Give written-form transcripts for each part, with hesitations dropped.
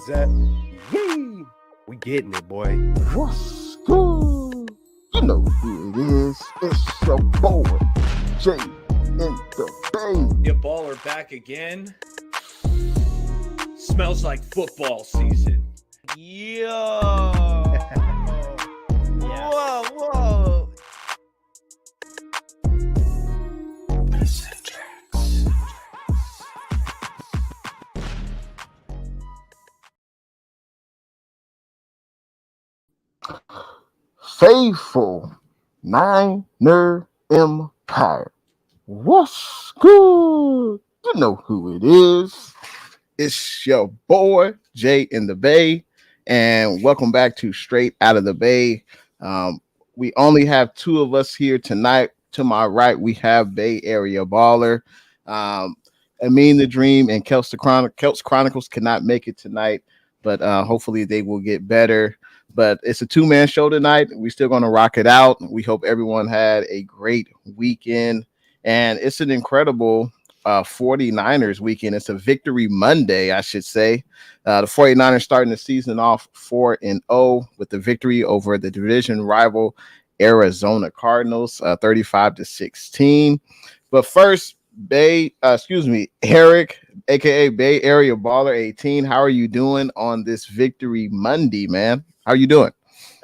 is that? Yee! We getting it, boy. What's good? You know who it is. It's your boy, Jay in the Bay. Your baller back again. Smells like football season. Yo! Whoa, whoa! Faithful Niner Empire. What's good? You know who it is. It's your boy, Jay in the Bay. And welcome back to Straight Out of the Bay. We only have two of us here tonight. To my right, we have Bay Area Baller. Amin the Dream and Kelts Chronicles cannot make it tonight, but hopefully they will get better. But it's a two-man show tonight. We're still going to rock it out. We hope everyone had a great weekend. And it's an incredible 49ers weekend. It's a victory Monday, I should say. The 49ers starting the season off 4-0 with the victory over the division rival Arizona Cardinals, 35-16. But first, Eric, aka Bay Area Baller 18. How are you doing on this victory Monday, man? How are you doing?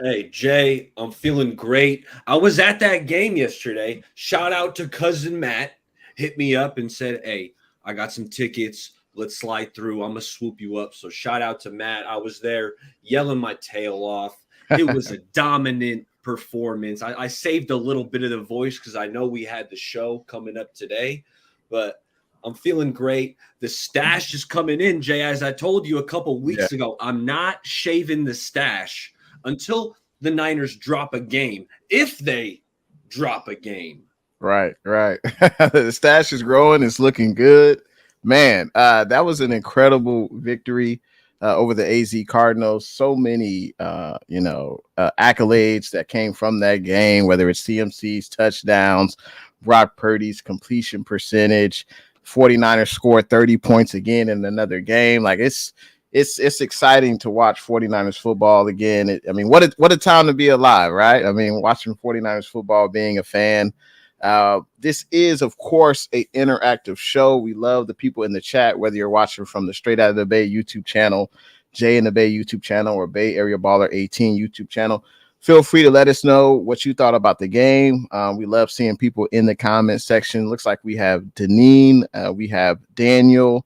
Hey, Jay, I'm feeling great. I was at that game yesterday. Shout out to cousin Matt. Hit me up and said, hey, I got some tickets. Let's slide through. I'm going to swoop you up. So shout out to Matt. I was there yelling my tail off. It was a dominant performance. I saved a little bit of the voice because I know we had the show coming up today, but I'm feeling great. The stash is coming in, Jay. As I told you a couple weeks ago, I'm not shaving the stash until the Niners drop a game. If they drop a game. Right. The stash is growing. It's looking good. Man, that was an incredible victory over the AZ Cardinals. So many, accolades that came from that game, whether it's CMC's touchdowns, Brock Purdy's completion percentage. 49ers scored 30 points again in another game. Like it's exciting to watch 49ers football again. What a time to be alive, right? I mean, watching 49ers football, being a fan. This is, of course, an interactive show. We love the people in the chat, whether you're watching from the Straight Out of the Bay YouTube channel, Jay in the Bay YouTube channel, or Bay Area Baller 18 YouTube channel. Feel free to let us know what you thought about the game. We love seeing people in the comment section. Looks like we have Deneen, we have Daniel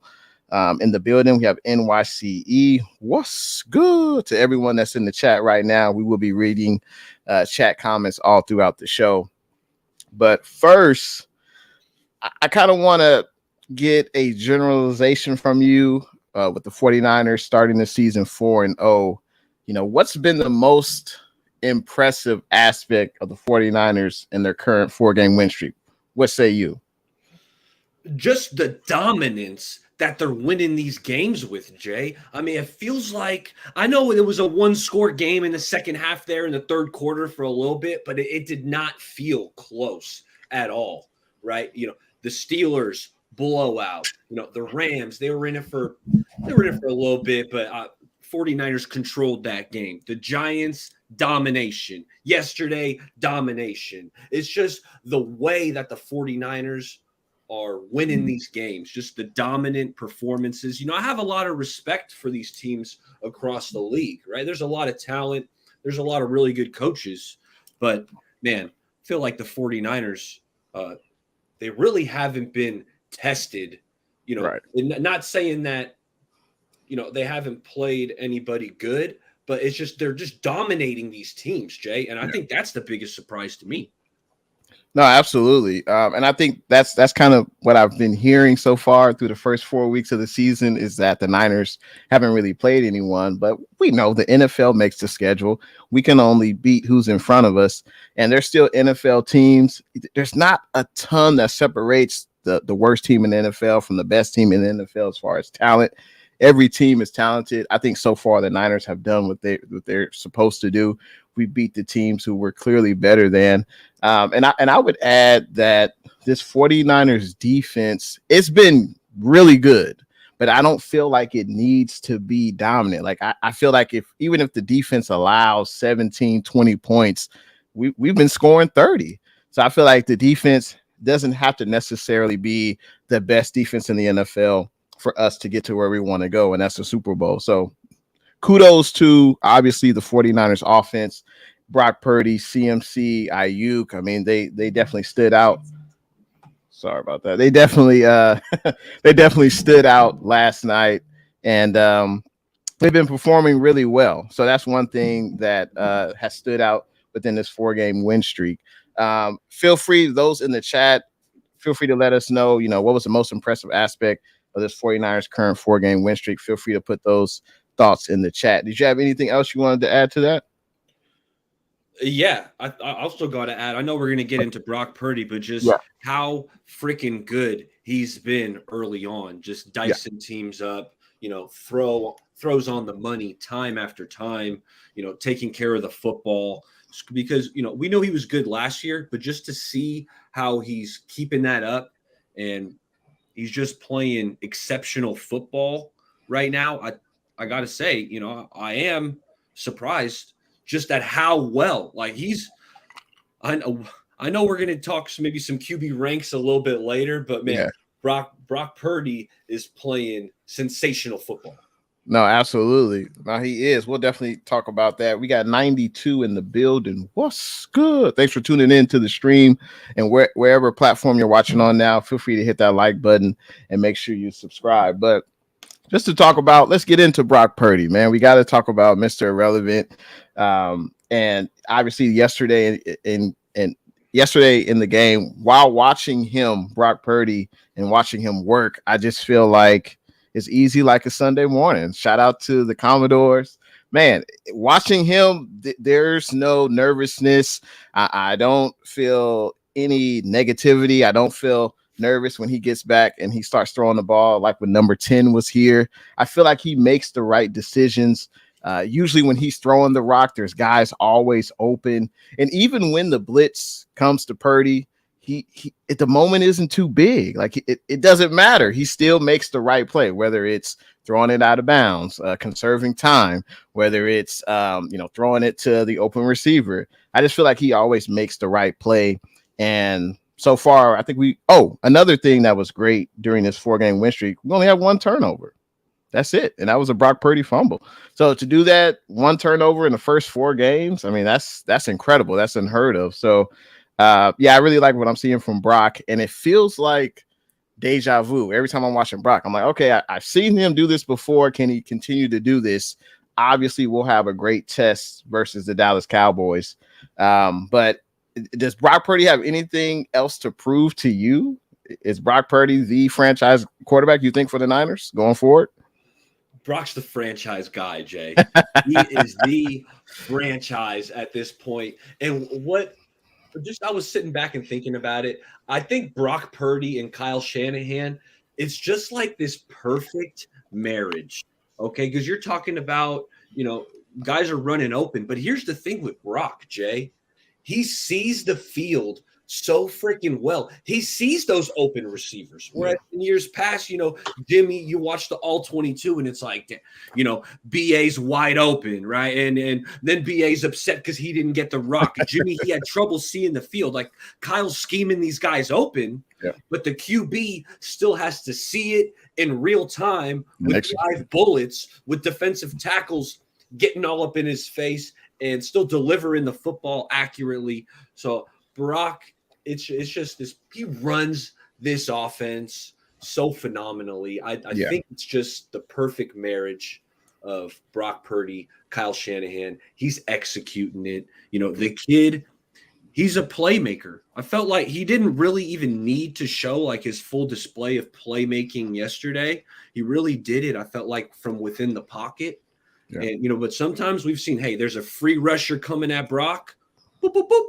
in the building. We have NYCE. What's good to everyone that's in the chat right now? We will be reading chat comments all throughout the show. But first, I kind of want to get a generalization from you with the 49ers starting the season 4-0. What's been the most impressive aspect of the 49ers in their current 4-game win streak? What say you? Just the dominance that they're winning these games with, Jay. I mean, it feels like, I know it was a one-score game in the second half there in the third quarter for a little bit, but it did not feel close at all, right? The Steelers blowout, the Rams, they were in it for a little bit, but 49ers controlled that game. The Giants, domination. Yesterday, domination. It's just the way that the 49ers are winning these games, just the dominant performances. I have a lot of respect for these teams across the league, right? There's a lot of talent. There's a lot of really good coaches. But, man, I feel like the 49ers, they really haven't been tested, Right. Not saying that, they haven't played anybody good, but it's just they're just dominating these teams, Jay. And I think that's the biggest surprise to me. No, absolutely. And I think that's kind of what I've been hearing so far through the first 4 weeks of the season is that the Niners haven't really played anyone, but we know the NFL makes the schedule. We can only beat who's in front of us, and there's still NFL teams. There's not a ton that separates the worst team in the NFL from the best team in the NFL as far as talent. Every team is talented. I think so far the Niners have done what they're supposed to do. We beat the teams who were clearly better than. And I would add that this 49ers defense, it's been really good, but I don't feel like it needs to be dominant. Like I feel like even if the defense allows 17, 20 points, we've been scoring 30. So I feel like the defense doesn't have to necessarily be the best defense in the NFL for us to get to where we want to go, and that's the Super Bowl. So kudos to obviously the 49ers offense, Brock Purdy, CMC, Ayuk. I mean, they definitely stood out. Sorry about that. They definitely they definitely stood out last night, and they've been performing really well. So that's one thing that has stood out within this 4-game win streak. Feel free, those in the chat, feel free to let us know, what was the most impressive aspect of this 49ers current 4-game win streak. Feel free to put those thoughts in the chat. Did you have anything else you wanted to add to that? Yeah, I also got to add, I know we're going to get into Brock Purdy, but just how freaking good he's been early on, just dicing teams up, throws on the money time after time, taking care of the football, because, we know he was good last year, but just to see how he's keeping that up and he's just playing exceptional football right now. I got to say, I am surprised just at how well, like I know we're going to talk maybe some QB ranks a little bit later, but man, Brock Purdy is playing sensational football. No, absolutely. No, he is. We'll definitely talk about that. We got 92 in the building. What's good? Thanks for tuning in to the stream, and wherever platform you're watching on now, feel free to hit that like button and make sure you subscribe. But just to talk about, let's get into Brock Purdy, man. We got to talk about Mr. Irrelevant. And obviously yesterday in the game, while watching him, Brock Purdy, and watching him work, I just feel like it's easy like a Sunday morning. Shout out to the Commodores. Man, watching him, there's no nervousness. I don't feel any negativity. I don't feel nervous when he gets back and he starts throwing the ball like when number 10 was here. I feel like he makes the right decisions. Usually when he's throwing the rock, there's guys always open. And even when the blitz comes to Purdy, he at the moment isn't too big. Like it doesn't matter. He still makes the right play, whether it's throwing it out of bounds, conserving time, whether it's throwing it to the open receiver. I just feel like he always makes the right play. And so far, I think another thing that was great during this 4-game win streak, we only have one turnover. That's it. And that was a Brock Purdy fumble. So to do that, one turnover in the first 4 games, I mean, that's incredible. That's unheard of. So I really like what I'm seeing from Brock, and it feels like deja vu. Every time I'm watching Brock, I'm like, okay, I've seen him do this before. Can he continue to do this? Obviously, we'll have a great test versus the Dallas Cowboys. But does Brock Purdy have anything else to prove to you? Is Brock Purdy the franchise quarterback, you think, for the Niners going forward? Brock's the franchise guy, Jay. He is the franchise at this point. And I was sitting back and thinking about it. I think Brock Purdy and Kyle Shanahan, it's just like this perfect marriage. Okay. Because you're talking about, guys are running open. But here's the thing with Brock, Jay. He sees the field so freaking well. He sees those open receivers. Whereas in years past, Jimmy, you watch the all 22 and it's like, BA's wide open, right? And then BA's upset because he didn't get the rock. Jimmy, he had trouble seeing the field. Like Kyle's scheming these guys open, but the QB still has to see it in real time with live bullets, with defensive tackles getting all up in his face and still delivering the football accurately. So Brock, it's just this. He runs this offense so phenomenally. I think it's just the perfect marriage of Brock Purdy, Kyle Shanahan. He's executing it. The kid, he's a playmaker. I felt like he didn't really even need to show like his full display of playmaking yesterday. He really did it. I felt like from within the pocket. Yeah. And but sometimes we've seen, hey, there's a free rusher coming at Brock. Boop, boop, boop.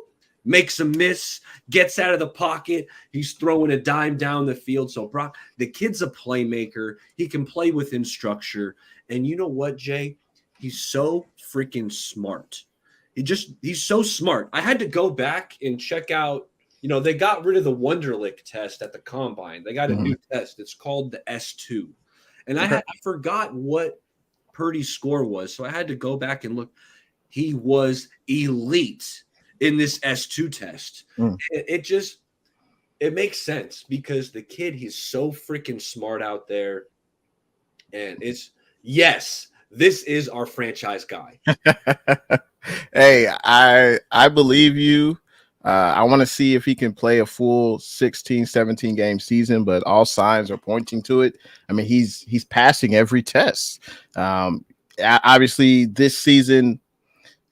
Makes a miss, gets out of the pocket. He's throwing a dime down the field. So Brock, the kid's a playmaker. He can play within structure. And you know what, Jay? He's so freaking smart. He's so smart. I had to go back and check out, they got rid of the Wonderlic test at the combine. They got a new test. It's called the S2. And Okay. I forgot what Purdy's score was, so I had to go back and look. He was elite in this S2 test. Mm. It makes sense because the kid, he's so freaking smart out there. And yes, this is our franchise guy. Hey, I believe you. I want to see if he can play a full 16, 17 game season, but all signs are pointing to it. I mean, he's passing every test. Obviously, this season,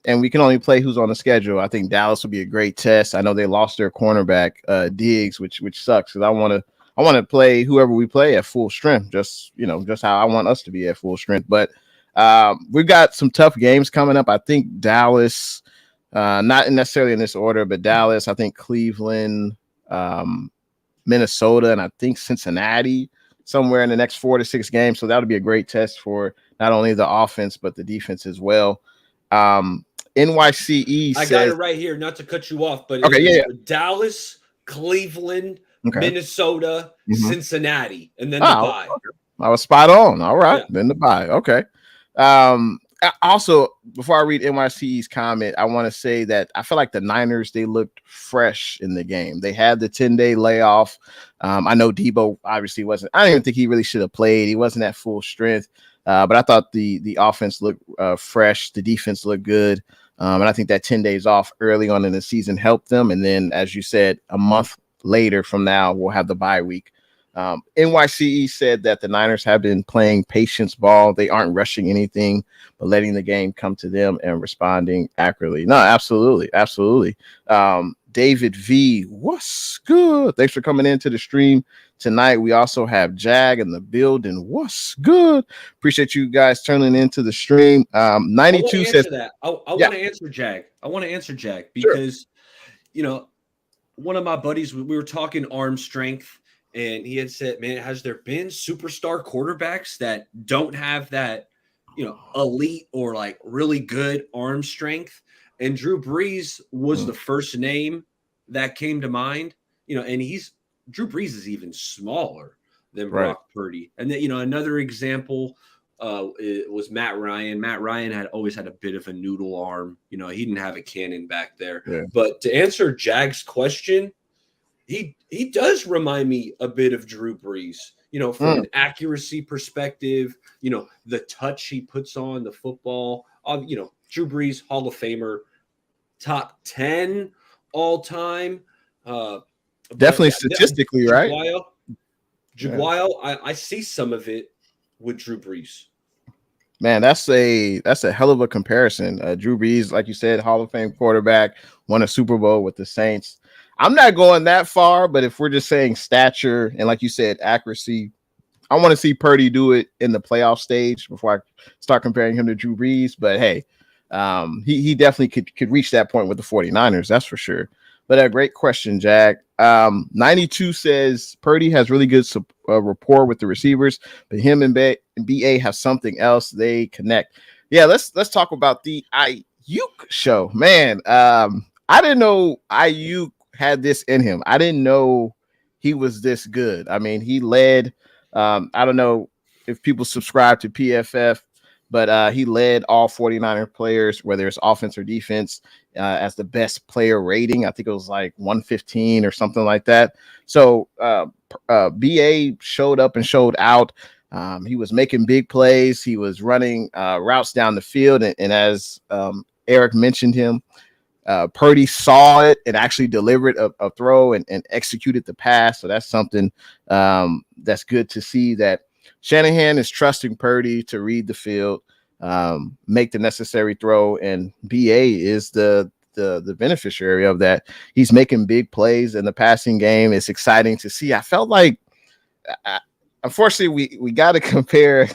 and we can only play who's on the schedule. I think Dallas will be a great test. I know they lost their cornerback, Diggs, which sucks because I want to play whoever we play at full strength, just how I want us to be at full strength. But we've got some tough games coming up. I think Dallas, not necessarily in this order, but Dallas, I think Cleveland, Minnesota, and I think Cincinnati somewhere in the next 4 to 6 games. So that'll be a great test for not only the offense, but the defense as well. NYCE I got it right here, not to cut you off, but okay, Dallas, Cleveland, okay. Minnesota, Cincinnati, and then the bye. Okay. I was spot on. All right, Yeah. Then the bye. Okay. Also, before I read NYCE's comment, I want to say that I feel like the Niners, they looked fresh in the game. They had the 10-day layoff. I know Debo obviously wasn't. I don't even think he really should have played. He wasn't at full strength. But I thought the offense looked fresh. The defense looked good. And I think that 10 days off early on in the season helped them. And then, as you said, a month later from now, we'll have the bye week. NYCE said that the Niners have been playing patience ball. They aren't rushing anything, but letting the game come to them and responding accurately. No, absolutely. Absolutely. David V, what's good? Thanks for coming into the stream tonight. We also have Jag in the building. What's good? Appreciate you guys turning into the stream. 92 says that. I want to answer Jag. I want to answer Jag because, one of my buddies, we were talking arm strength, and he had said, man, has there been superstar quarterbacks that don't have that, elite or like really good arm strength? And Drew Brees was the first name that came to mind, and Drew Brees is even smaller than Brock Purdy. And then, another example it was Matt Ryan. Matt Ryan had always had a bit of a noodle arm. He didn't have a cannon back there. Yeah. But to answer Jag's question, he does remind me a bit of Drew Brees, from an accuracy perspective, the touch he puts on the football. Drew Brees, Hall of Famer, top 10 all time. Definitely statistically, right? Jaguar, I see some of it with Drew Brees. Man, that's a hell of a comparison. Drew Brees, like you said, Hall of Fame quarterback, won a Super Bowl with the Saints. I'm not going that far, but if we're just saying stature and, like you said, accuracy, I want to see Purdy do it in the playoff stage before I start comparing him to Drew Brees. But hey, he definitely could reach that point with the 49ers. That's for sure. But a great question, Jack. 92 says Purdy has really good rapport with the receivers, but him and BA have something else. They connect. Yeah, let's talk about the Ayuk show, man. I didn't know Ayuk had this in him. I didn't know he was this good. I mean, he led. I don't know if people subscribe to PFF, but he led all 49er players, whether it's offense or defense, as the best player rating. I think it was like 115 or something like that. So BA showed up and showed out. He was making big plays. He was running routes down the field. And as Eric mentioned him, Purdy saw it and actually delivered a throw and executed the pass. So that's something that's good to see, that Shanahan is trusting Purdy to read the field, make the necessary throw, and BA is the beneficiary of that. He's making big plays in the passing game. It's exciting to see. I felt like, unfortunately, we got to compare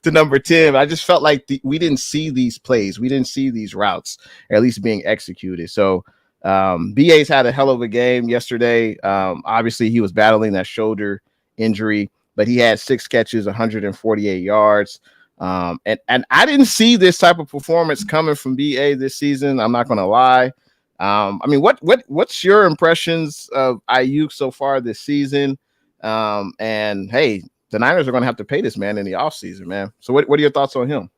to number 10. I just felt like we didn't see these plays. We didn't see these routes, or at least being executed. So BA's had a hell of a game yesterday. Obviously, he was battling that shoulder injury, but he had 6 catches, 148 yards. And I didn't see this type of performance coming from BA this season. I'm not going to lie. I mean, what's your impressions of Ayuk so far this season? And hey, the Niners are going to have to pay this man in the offseason, man. So what are your thoughts on him?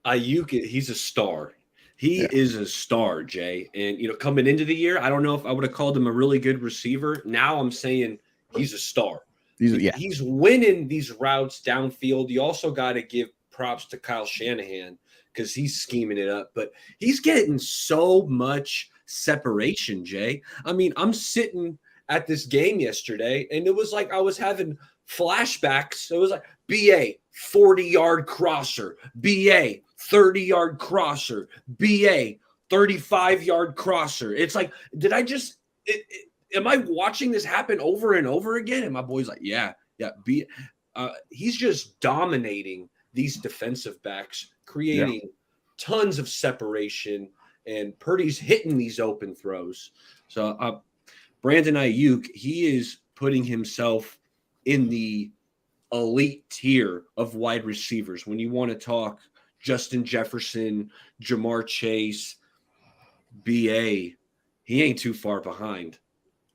Ayuk, he's a star. He Yeah. is a star, Jay. And, coming into the year, I don't know if I would have called him a really good receiver. Now I'm saying he's a star. He's winning these routes downfield. You also got to give props to Kyle Shanahan because he's scheming it up. But he's getting so much separation, Jay. I mean, I'm sitting at this game yesterday, and it was like I was having flashbacks. It was like BA 40-yard crosser, BA 30-yard crosser, BA 35-yard crosser. It's like, did I just am I watching this happen over and over again? And my boy's like, yeah. He's just dominating these defensive backs, creating tons of separation, and Purdy's hitting these open throws. So Brandon Ayuk, he is putting himself in the elite tier of wide receivers. When you want to talk Justin Jefferson, Jamar Chase, BA, he ain't too far behind.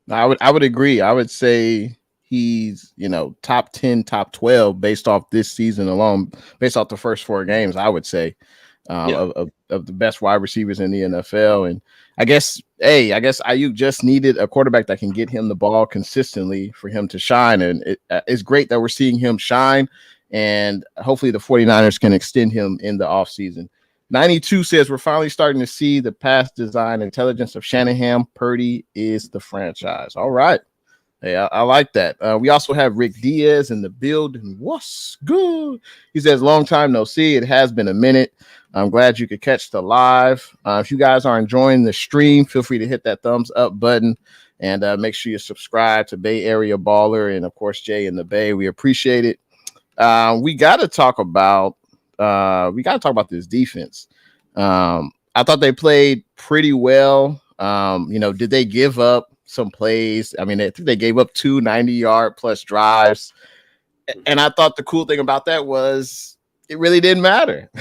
I would agree. I would say he's, top 10, top 12 based off this season alone, based off the first 4 games, I would say, of the best wide receivers in the NFL. And I guess Ayuk just needed a quarterback that can get him the ball consistently for him to shine. And it's great that we're seeing him shine. And hopefully the 49ers can extend him in the offseason. 92 says we're finally starting to see the pass design intelligence of Shanahan. Purdy is the franchise. All right. Hey, I like that. We also have Rick Diaz in the building. What's good? He says, long time no see. It has been a minute. I'm glad you could catch the live. If you guys are enjoying the stream, feel free to hit that thumbs up button and make sure you subscribe to Bay Area Baller and, of course, Jay in the Bay. We appreciate it. We got to talk about this defense. I thought they played pretty well. Did they give up some plays? I mean, I think they gave up 2 90-yard plus drives. And I thought the cool thing about that was it really didn't matter.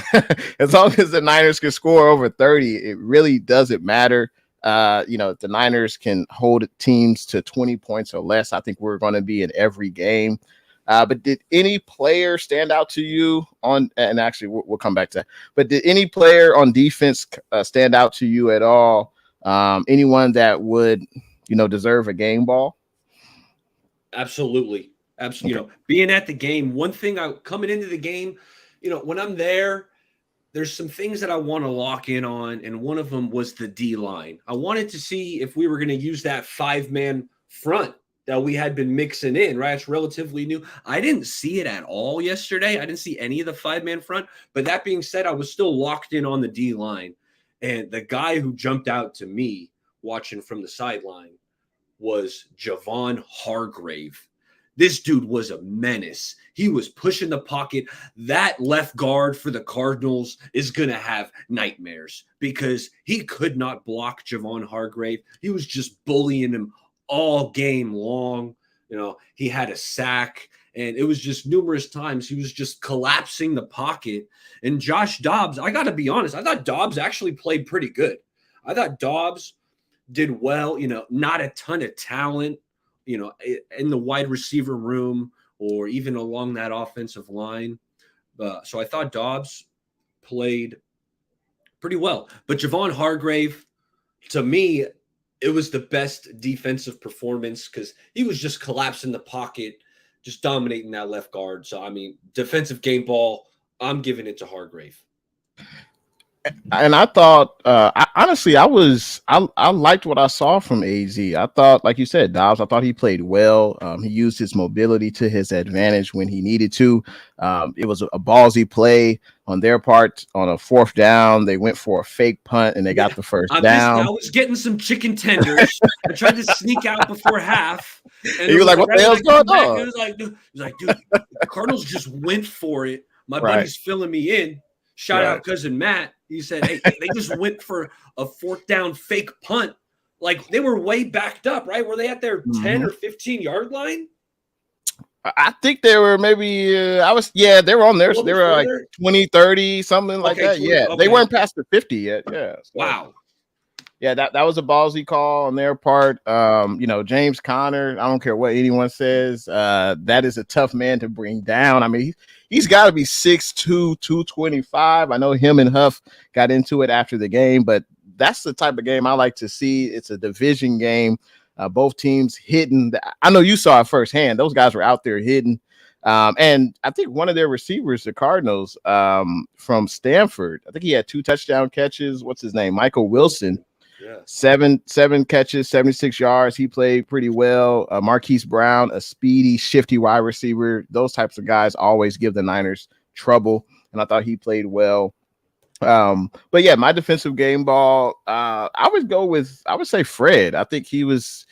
As long as the Niners can score over 30, it really doesn't matter. If the Niners can hold teams to 20 points or less, I think we're going to be in every game. But did any player stand out to you and actually we'll come back to that, but did any player on defense stand out to you at all? Anyone that would, deserve a game ball? Absolutely. Okay. Being at the game, one thing coming into the game, when I'm there's some things that I want to lock in on. And one of them was the D line. I wanted to see if we were going to use that 5-man front that we had been mixing in, right? It's relatively new. I didn't see it at all yesterday. I didn't see any of the 5-man front. But that being said, I was still locked in on the D line. And the guy who jumped out to me watching from the sideline was Javon Hargrave. This dude was a menace. He was pushing the pocket. That left guard for the Cardinals is going to have nightmares because he could not block Javon Hargrave. He was just bullying him all game long. He had a sack, and it was just numerous times he was just collapsing the pocket. And Josh Dobbs, I got to be honest, I thought Dobbs actually played pretty good. I thought Dobbs did well, not a ton of talent, in the wide receiver room or even along that offensive line. So I thought Dobbs played pretty well. But Javon Hargrave, to me, it was the best defensive performance because he was just collapsing the pocket, just dominating that left guard. So, I mean, defensive game ball, I'm giving it to Hargrave. And I thought, I liked what I saw from AZ. I thought, like you said, Dobbs, I thought he played well. He used his mobility to his advantage when he needed to. It was a ballsy play on their part on a 4th down. They went for a fake punt and they got the first down. I was getting some chicken tenders. I tried to sneak out before half. And you were like, what the hell's going on? It was like, dude, the Cardinals just went for it. My buddy's filling me in. Shout out cousin Matt. He said, hey, they just went for a 4th down fake punt. Like they were way backed up, right? Were they at their 10 or 15 yard line? I think they were maybe, they were on there. So they were like 20, 30, something like that. Yeah. Okay. They weren't past the 50 yet. Yeah. So. Wow. Yeah, that was a ballsy call on their part. James Conner, I don't care what anyone says, that is a tough man to bring down. I mean, he's got to be 6'2", 225. I know him and Huff got into it after the game, but that's the type of game I like to see. It's a division game. Both teams hitting. I know you saw it firsthand. Those guys were out there hitting. And I think one of their receivers, the Cardinals, from Stanford, I think he had 2 touchdown catches. What's his name? Michael Wilson. Yeah. Seven catches, 76 yards. He played pretty well. Marquise Brown, a speedy, shifty wide receiver. Those types of guys always give the Niners trouble, and I thought he played well. But yeah, my defensive game ball, I would say Fred. I think he was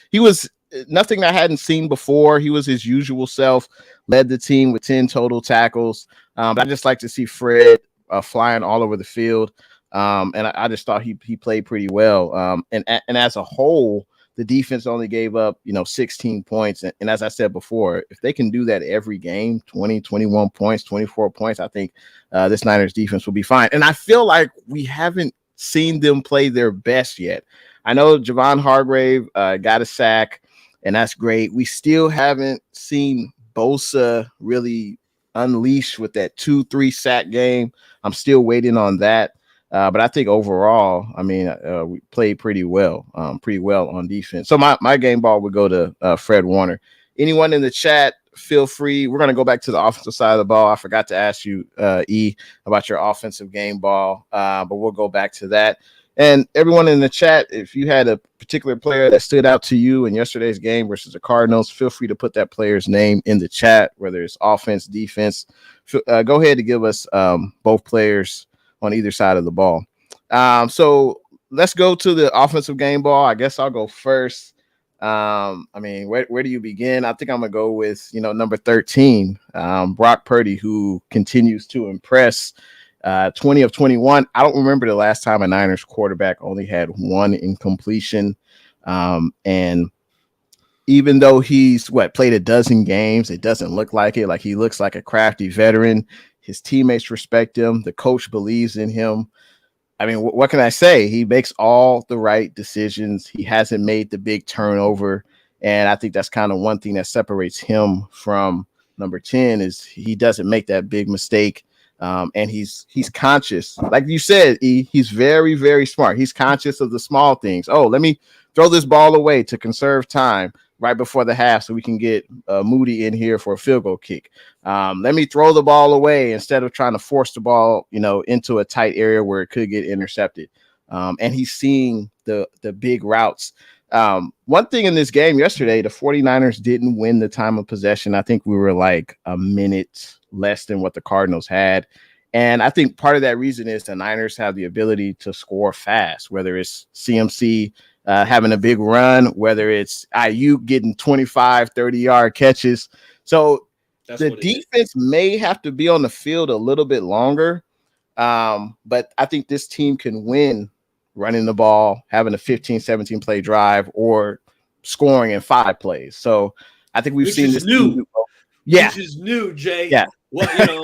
nothing I hadn't seen before. He was his usual self, led the team with 10 total tackles. But I just like to see Fred flying all over the field. And I just thought he played pretty well. And as a whole, the defense only gave up, 16 points. And as I said before, if they can do that every game, 20, 21 points, 24 points, I think this Niners defense will be fine. And I feel like we haven't seen them play their best yet. I know Javon Hargrave got a sack, and that's great. We still haven't seen Bosa really unleash with that 2-3 sack game. I'm still waiting on that. But I think overall, we played pretty well on defense. So my game ball would go to Fred Warner. Anyone in the chat, feel free. We're going to go back to the offensive side of the ball. I forgot to ask you, E, about your offensive game ball, but we'll go back to that. And everyone in the chat, if you had a particular player that stood out to you in yesterday's game versus the Cardinals, feel free to put that player's name in the chat, whether it's offense, defense. Go ahead and give us both players on either side of the ball. So let's go to the offensive game ball. I guess I'll go first. Where do you begin? I think I'm gonna go with number 13, Brock Purdy, who continues to impress. 20 of 21. I don't remember the last time a Niners quarterback only had 1 incompletion. And even though he's played a dozen games, it doesn't look like it. Like, he looks like a crafty veteran. His teammates respect him. The coach believes in him. I mean, what can I say? He makes all the right decisions. He hasn't made the big turnover. And I think that's kind of one thing that separates him from number 10 is he doesn't make that big mistake. And he's conscious. Like you said, he's very, very smart. He's conscious of the small things. Oh, let me throw this ball away to conserve time right before the half so we can get Moody in here for a field goal kick. Let me throw the ball away instead of trying to force the ball, into a tight area where it could get intercepted. And he's seeing the big routes. One thing in this game yesterday, the 49ers didn't win the time of possession. I think we were like a minute less than what the Cardinals had. And I think part of that reason is the Niners have the ability to score fast, whether it's CMC having a big run, whether it's Ayuk getting 25, 30-yard catches. So the defense may have to be on the field a little bit longer. But I think this team can win running the ball, having a 15, 17 play drive, or scoring in 5 plays. So I think we've seen this new. Yeah. Which is new, Jay. Yeah. Well,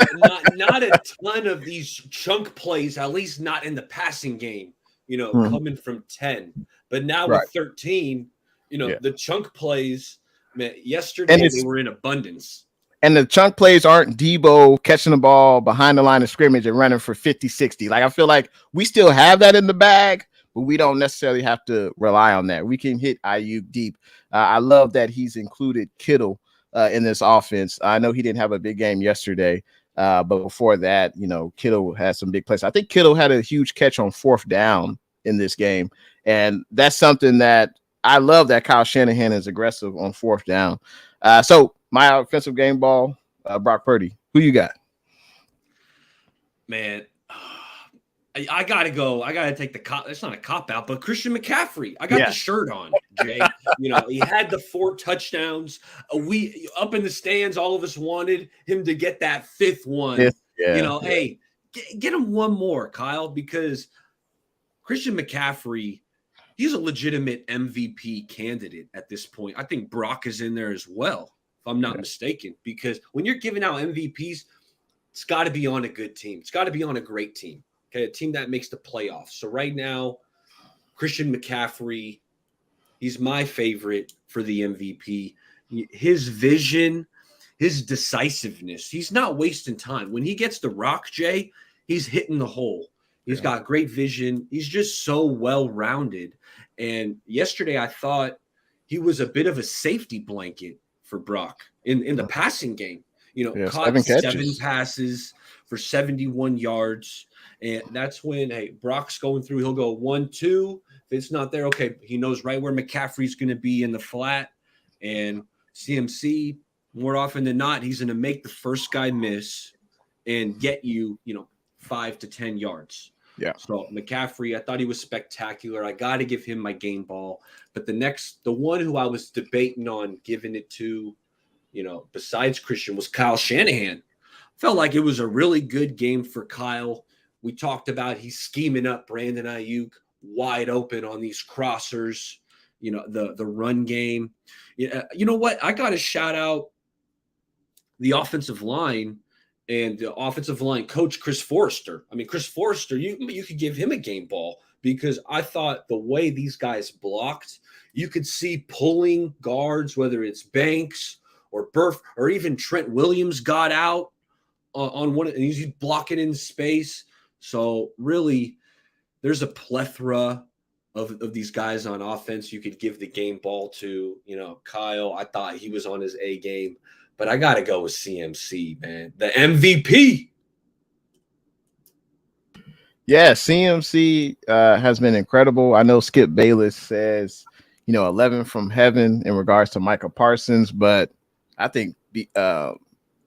not a ton of these chunk plays, at least not in the passing game, coming from 10. But now with 13, the chunk plays, man, yesterday they were in abundance. And the chunk plays aren't Debo catching the ball behind the line of scrimmage and running for 50, 60. Like, I feel like we still have that in the bag, but we don't necessarily have to rely on that. We can hit Ayuk deep. I love that he's included Kittle in this offense. I know he didn't have a big game yesterday, but before that, Kittle had some big plays. I think Kittle had a huge catch on 4th down in this game, and that's something that I love, that Kyle Shanahan is aggressive on 4th down. So my offensive game ball, Brock Purdy. Who you got? Man, I gotta go. I gotta take the cop. It's not a cop out, but Christian McCaffrey. I got the shirt on, Jay. He had the 4 touchdowns. We up in the stands, all of us wanted him to get that 5th one. Hey, get him one more, Kyle, because Christian McCaffrey, he's a legitimate MVP candidate at this point. I think Brock is in there as well, if I'm not mistaken, because when you're giving out MVPs, it's got to be on a good team. It's got to be on a great team. Okay, a team that makes the playoffs. So right now, Christian McCaffrey, he's my favorite for the MVP. His vision, his decisiveness, he's not wasting time. When he gets the rock, Jay, he's hitting the hole. He's got great vision. He's just so well-rounded. And yesterday I thought he was a bit of a safety blanket for Brock in the passing game. Caught 7 passes for 71 yards. And that's when, hey, Brock's going through. He'll go 1-2. If it's not there, okay, he knows right where McCaffrey's going to be in the flat. And CMC, more often than not, he's going to make the first guy miss and get you, 5 to 10 yards. Yeah. So McCaffrey, I thought he was spectacular. I got to give him my game ball. But the one who I was debating on giving it to, besides Christian, was Kyle Shanahan. Felt like it was a really good game for Kyle. We talked about he's scheming up Brandon Ayuk wide open on these crossers, the run game. You know what? I got to shout out the offensive line and the offensive line coach, Chris Forrester. I mean, Chris Forrester, you could give him a game ball because I thought the way these guys blocked, you could see pulling guards, whether it's Banks or Burf or even Trent Williams got out on one, and he's blocking in space. So really, there's a plethora of these guys on offense you could give the game ball to. Kyle, I thought he was on his A game, but I got to go with CMC, man. The MVP. Yeah, CMC has been incredible. I know Skip Bayless says, 11 from heaven in regards to Micah Parsons, but I think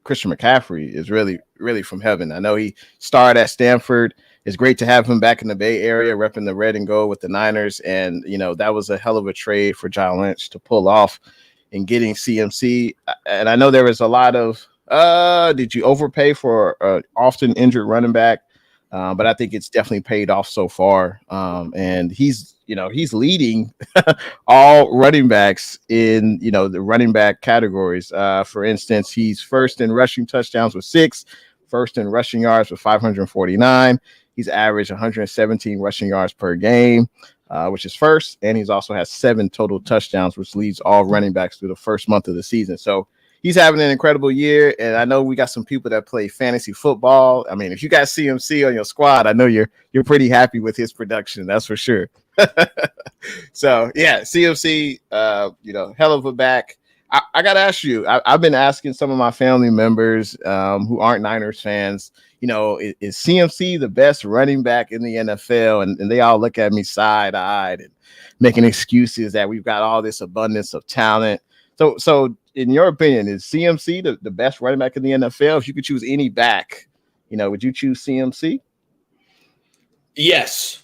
Christian McCaffrey is really, really from heaven. I know he starred at Stanford. It's great to have him back in the Bay Area, repping the red and gold with the Niners. And, that was a hell of a trade for John Lynch to pull off in getting CMC. And I know there was a lot of, did you overpay for an often injured running back? But I think it's definitely paid off so far. And he's leading all running backs in, the running back categories. For instance, he's first in rushing touchdowns with 6, first in rushing yards with 549. He's averaged 117 rushing yards per game, which is first. And he's also has 7 total touchdowns, which leads all running backs through the first month of the season. So he's having an incredible year. And I know we got some people that play fantasy football. I mean, if you got CMC on your squad, I know you're pretty happy with his production. That's for sure. So yeah, CMC, hell of a back. I got to ask you, I've been asking some of my family members who aren't Niners fans, is CMC the best running back in the NFL? And they all look at me side-eyed and making excuses that we've got all this abundance of talent. So in your opinion, is CMC the best running back in the NFL? If you could choose any back, would you choose CMC? Yes.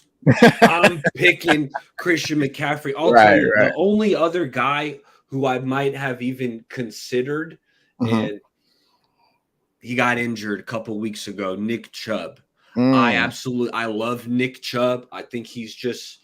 I'm picking Christian McCaffrey. I'll tell you, the only other guy who I might have even considered, and he got injured a couple weeks ago, Nick Chubb. I love Nick Chubb. I think he's just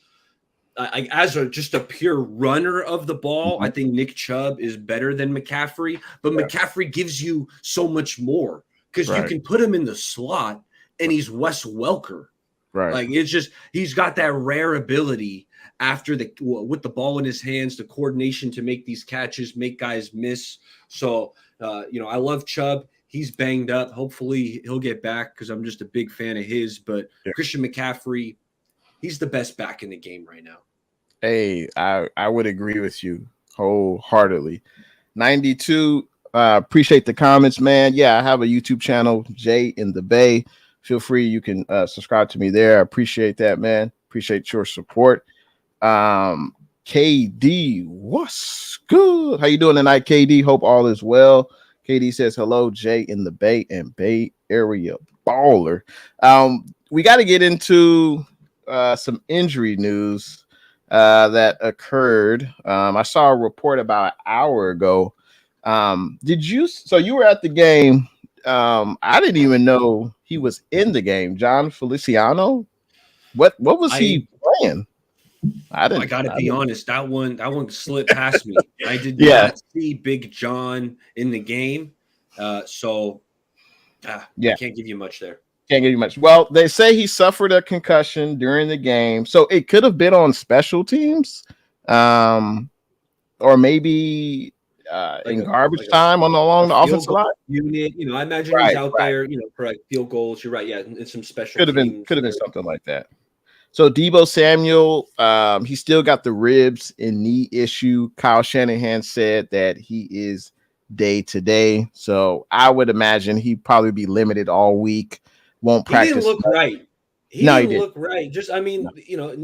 just a pure runner of the ball. I think Nick Chubb is better than McCaffrey, but McCaffrey gives you so much more because you can put him in the slot and he's Wes Welker. Right. Like it's just he's got that rare ability with the ball in his hands, the coordination to make these catches, make guys miss. So I love Chubb. He's banged up. Hopefully he'll get back because I'm just a big fan of his. But Christian McCaffrey, he's the best back in the game right now. Hey, I would agree with you wholeheartedly. 92. Appreciate the comments, man. Yeah, I have a YouTube channel, Jay in the Bay. Feel free. You can subscribe to me there. I appreciate that, man. Appreciate your support. KD, what's good? How you doing tonight, KD? Hope all is well. KD says hello, Jay in the Bay and Bay Area baller. We got to get into some injury news that occurred. I saw a report about an hour ago. So you were at the game. I didn't even know he was in the game. John Feliciano. What was he playing? I got to be honest. That one slipped past me. I did not see Big John in the game. I can't give you much there. Can't give you much. Well, they say he suffered a concussion during the game, so it could have been on special teams, um, or maybe like in a garbage like time a along the field offensive goal line. unit. I imagine he's Right, out right. there, for like field goals. You're right. Yeah, and some special Could have been teams could have been there. something like that. So Debo Samuel, he still got the ribs and knee issue. Kyle Shanahan said that he is day to day. So I would imagine he'd probably be limited all week. Won't He didn't practice look much. right. He No, he didn't did. look right. Just, I No. mean,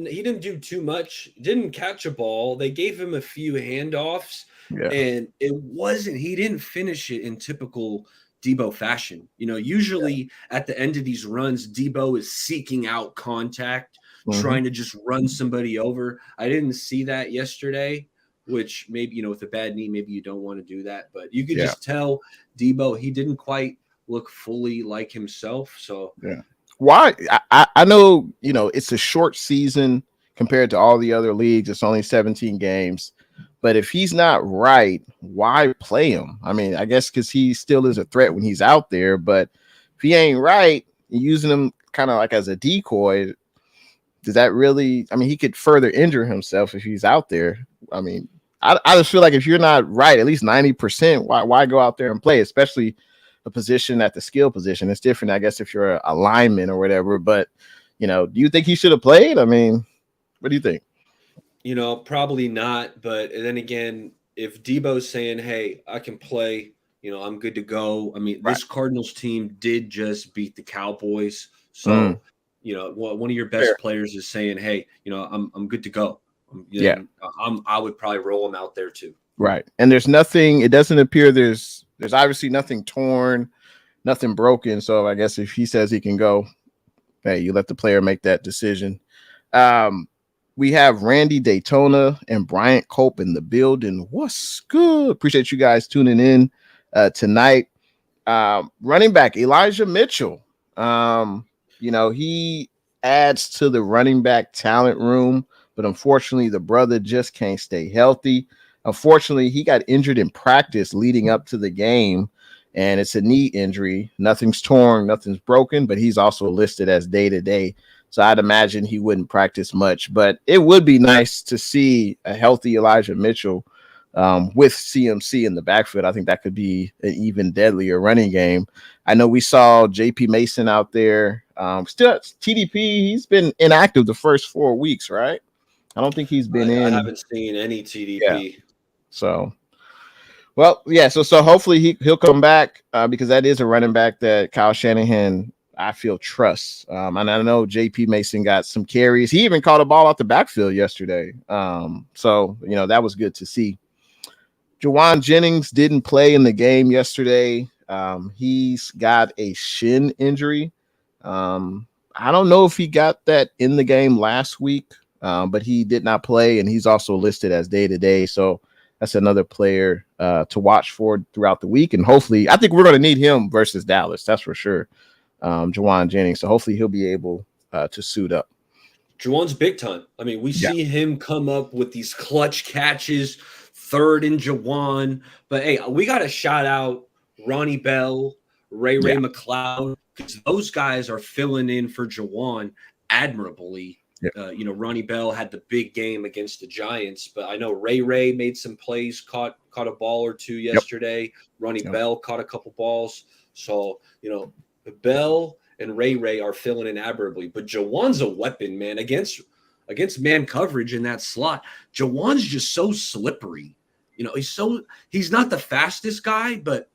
he didn't do too much. Didn't catch a ball. They gave him a few handoffs, Yeah. and he didn't finish it in typical Debo fashion. Usually at the end of these runs, Debo is seeking out contact, Mm-hmm. trying to just run somebody over. I didn't see that yesterday, which maybe, with a bad knee, maybe you don't want to do that. But you could Yeah. just tell Debo, he didn't quite look fully like himself. So, Yeah. Why? I know, it's a short season compared to all the other leagues. It's only 17 games. But if he's not right, why play him? I mean, I guess because he still is a threat when he's out there. But if he ain't right, using him kind of like as a decoy, does that really? I mean, he could further injure himself if he's out there. I mean, I just feel like if you're not right, at least 90%, why go out there and play, especially a position at the skill position? It's different, I guess, if you're a lineman or whatever. But do you think he should have played? I mean, what do you think? Probably not. But then again, if Debo's saying, "Hey, I can play," I'm good to go. I mean, Right. this Cardinals team did just beat the Cowboys, Mm, so one of your fair. best players is saying, "Hey, I'm good to go." Yeah. I would probably roll him out there too. Right. And there's nothing. It doesn't appear there's obviously nothing torn, nothing broken. So I guess if he says he can go, hey, you let the player make that decision. We have Randy Daytona and Bryant Cope in the building. What's good? Appreciate you guys tuning in tonight. Running back Elijah Mitchell. He adds to the running back talent room, but unfortunately, the brother just can't stay healthy. Unfortunately, he got injured in practice leading up to the game, and it's a knee injury. Nothing's torn, nothing's broken, but he's also listed as day to day. So I'd imagine he wouldn't practice much, but it would be nice to see a healthy Elijah Mitchell with CMC in the backfield. I think that could be an even deadlier running game. I know we saw JP Mason out there. Still TDP, he's been inactive the first 4 weeks, right? I don't think he's been I in. haven't seen any TDP. Yeah. So, well, yeah. So hopefully he'll come back because that is a running back that Kyle Shanahan, I feel, trusts. And I know JP Mason got some carries. He even caught a ball out the backfield yesterday. So that was good to see. Jawan Jennings didn't play in the game yesterday. He's got a shin injury. I don't know if he got that in the game last week, but he did not play, and he's also listed as day to day. So that's another player to watch for throughout the week. And hopefully, I think we're going to need him versus Dallas. That's for sure. Jawan Jennings. So hopefully he'll be able to suit up. Jawan's big time. I mean, we see him come up with these clutch catches, third and Jawan. But hey, we got to shout out Ronnie Bell, Ray McLeod, because those guys are filling in for Jawan admirably. Ronnie Bell had the big game against the Giants, but I know Ray made some plays, caught a ball or two yesterday. Ronnie Bell caught a couple balls. So, Bell and Ray are filling in admirably, but Jawan's a weapon, man, against man coverage in that slot. Jawan's just so slippery. He's not the fastest guy, but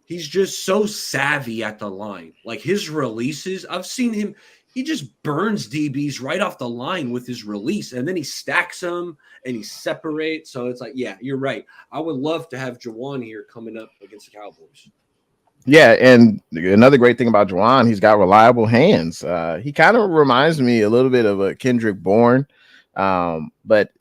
he's just so savvy at the line. Like his releases, I've seen him, he just burns DBs right off the line with his release, and then he stacks them and he separates. So it's like, yeah, you're right. I would love to have Jawan here coming up against the Cowboys. Yeah, and another great thing about Juwan, he's got reliable hands. He kind of reminds me a little bit of a Kendrick Bourne, but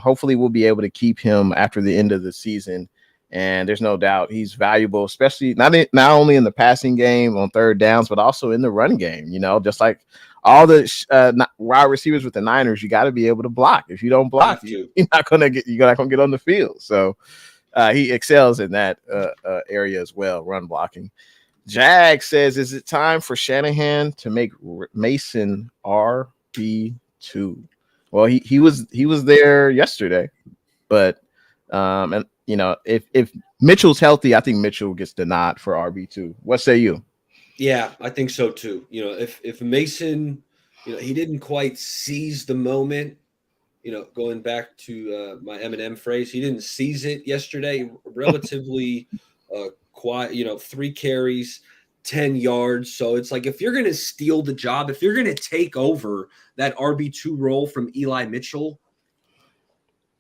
hopefully we'll be able to keep him after the end of the season. And there's no doubt he's valuable, especially not only in the passing game on third downs, but also in the run game. Just like all the wide receivers with the Niners, you got to be able to block. If you don't block, you're not gonna get on the field. So. He excels in that area as well, run blocking. Jag says, "Is it time for Shanahan to make Mason RB2?" Well, he was there yesterday, but and if Mitchell's healthy, I think Mitchell gets the nod for RB2. What say you? Yeah, I think so too. If Mason, he didn't quite seize the moment. Going back to my Eminem phrase, he didn't seize it yesterday. Relatively quiet. 3 carries, 10 yards. So it's like if you're going to steal the job, if you're going to take over that RB2 role from Eli Mitchell,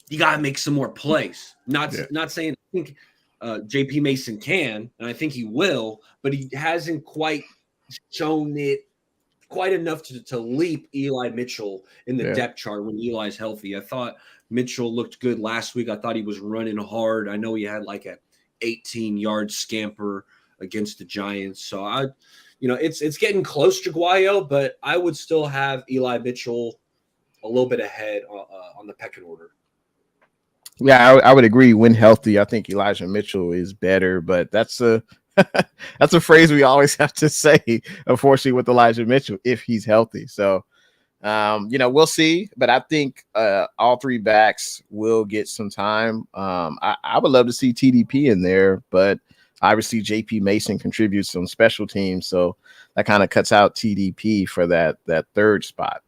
you got to make some more plays. Not saying I think JP Mason can, and I think he will, but he hasn't quite shown it quite enough to leap Eli Mitchell in the depth chart when Eli's healthy. I thought Mitchell looked good last week. I thought he was running hard. I know he had like a 18-yard scamper against the Giants. So it's getting close, Jaguayo, but I would still have Eli Mitchell a little bit ahead on the pecking order. Yeah, I would agree. When healthy, I think Elijah Mitchell is better, but that's a that's a phrase we always have to say, unfortunately, with Elijah Mitchell, if he's healthy. So, we'll see. But I think all 3 backs will get some time. I would love to see TDP in there, but obviously JP Mason contributes on special teams, so that kind of cuts out TDP for that 3rd spot.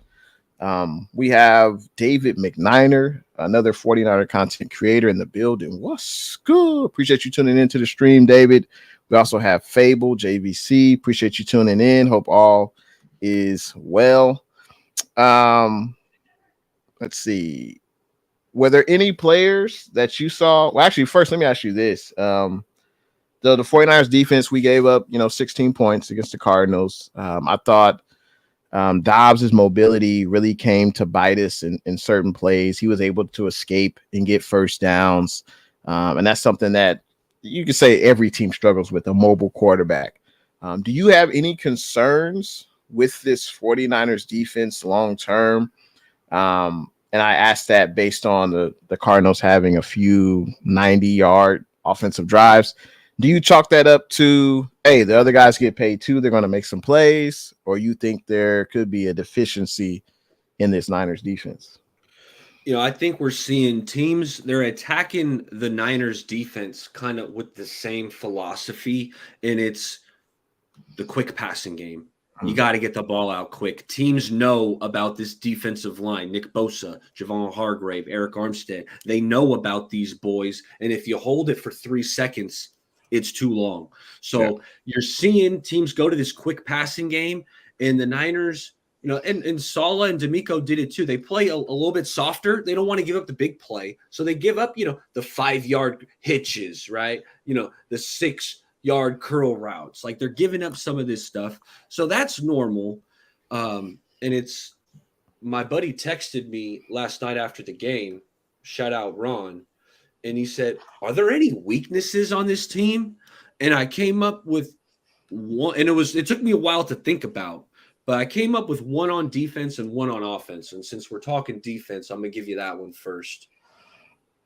We have David McNiner, another 49er content creator in the building. What's good? Appreciate you tuning into the stream, David. We also have Fable, JVC. Appreciate you tuning in. Hope all is well. Let's see. Were there any players that you saw? Well, actually, first, let me ask you this. The 49ers defense, we gave up, 16 points against the Cardinals. I thought Dobbs' mobility really came to bite us in certain plays. He was able to escape and get first downs. And that's something that you could say every team struggles with, a mobile quarterback. Do you have any concerns with this 49ers defense long term? And I asked that based on the Cardinals having a few 90-yard offensive drives. Do you chalk that up to, hey, the other guys get paid too, they're going to make some plays, or you think there could be a deficiency in this Niners defense? I think we're seeing teams, they're attacking the Niners defense kind of with the same philosophy, and it's the quick passing game. You got to get the ball out quick. Teams know about this defensive line, Nick Bosa, Javon Hargrave, Eric Armstead. They know about these boys, and if you hold it for 3 seconds, it's too long. So you're seeing teams go to this quick passing game, and the Niners, and Saleh and D'Amico did it too. They play a little bit softer. They don't want to give up the big play. So they give up, the 5-yard hitches, right? The 6-yard curl routes. Like they're giving up some of this stuff. So that's normal. And it's my buddy texted me last night after the game, shout out Ron. And he said, are there any weaknesses on this team? And I came up with one, and it took me a while to think about, but I came up with one on defense and one on offense. And since we're talking defense, I'm going to give you that one first.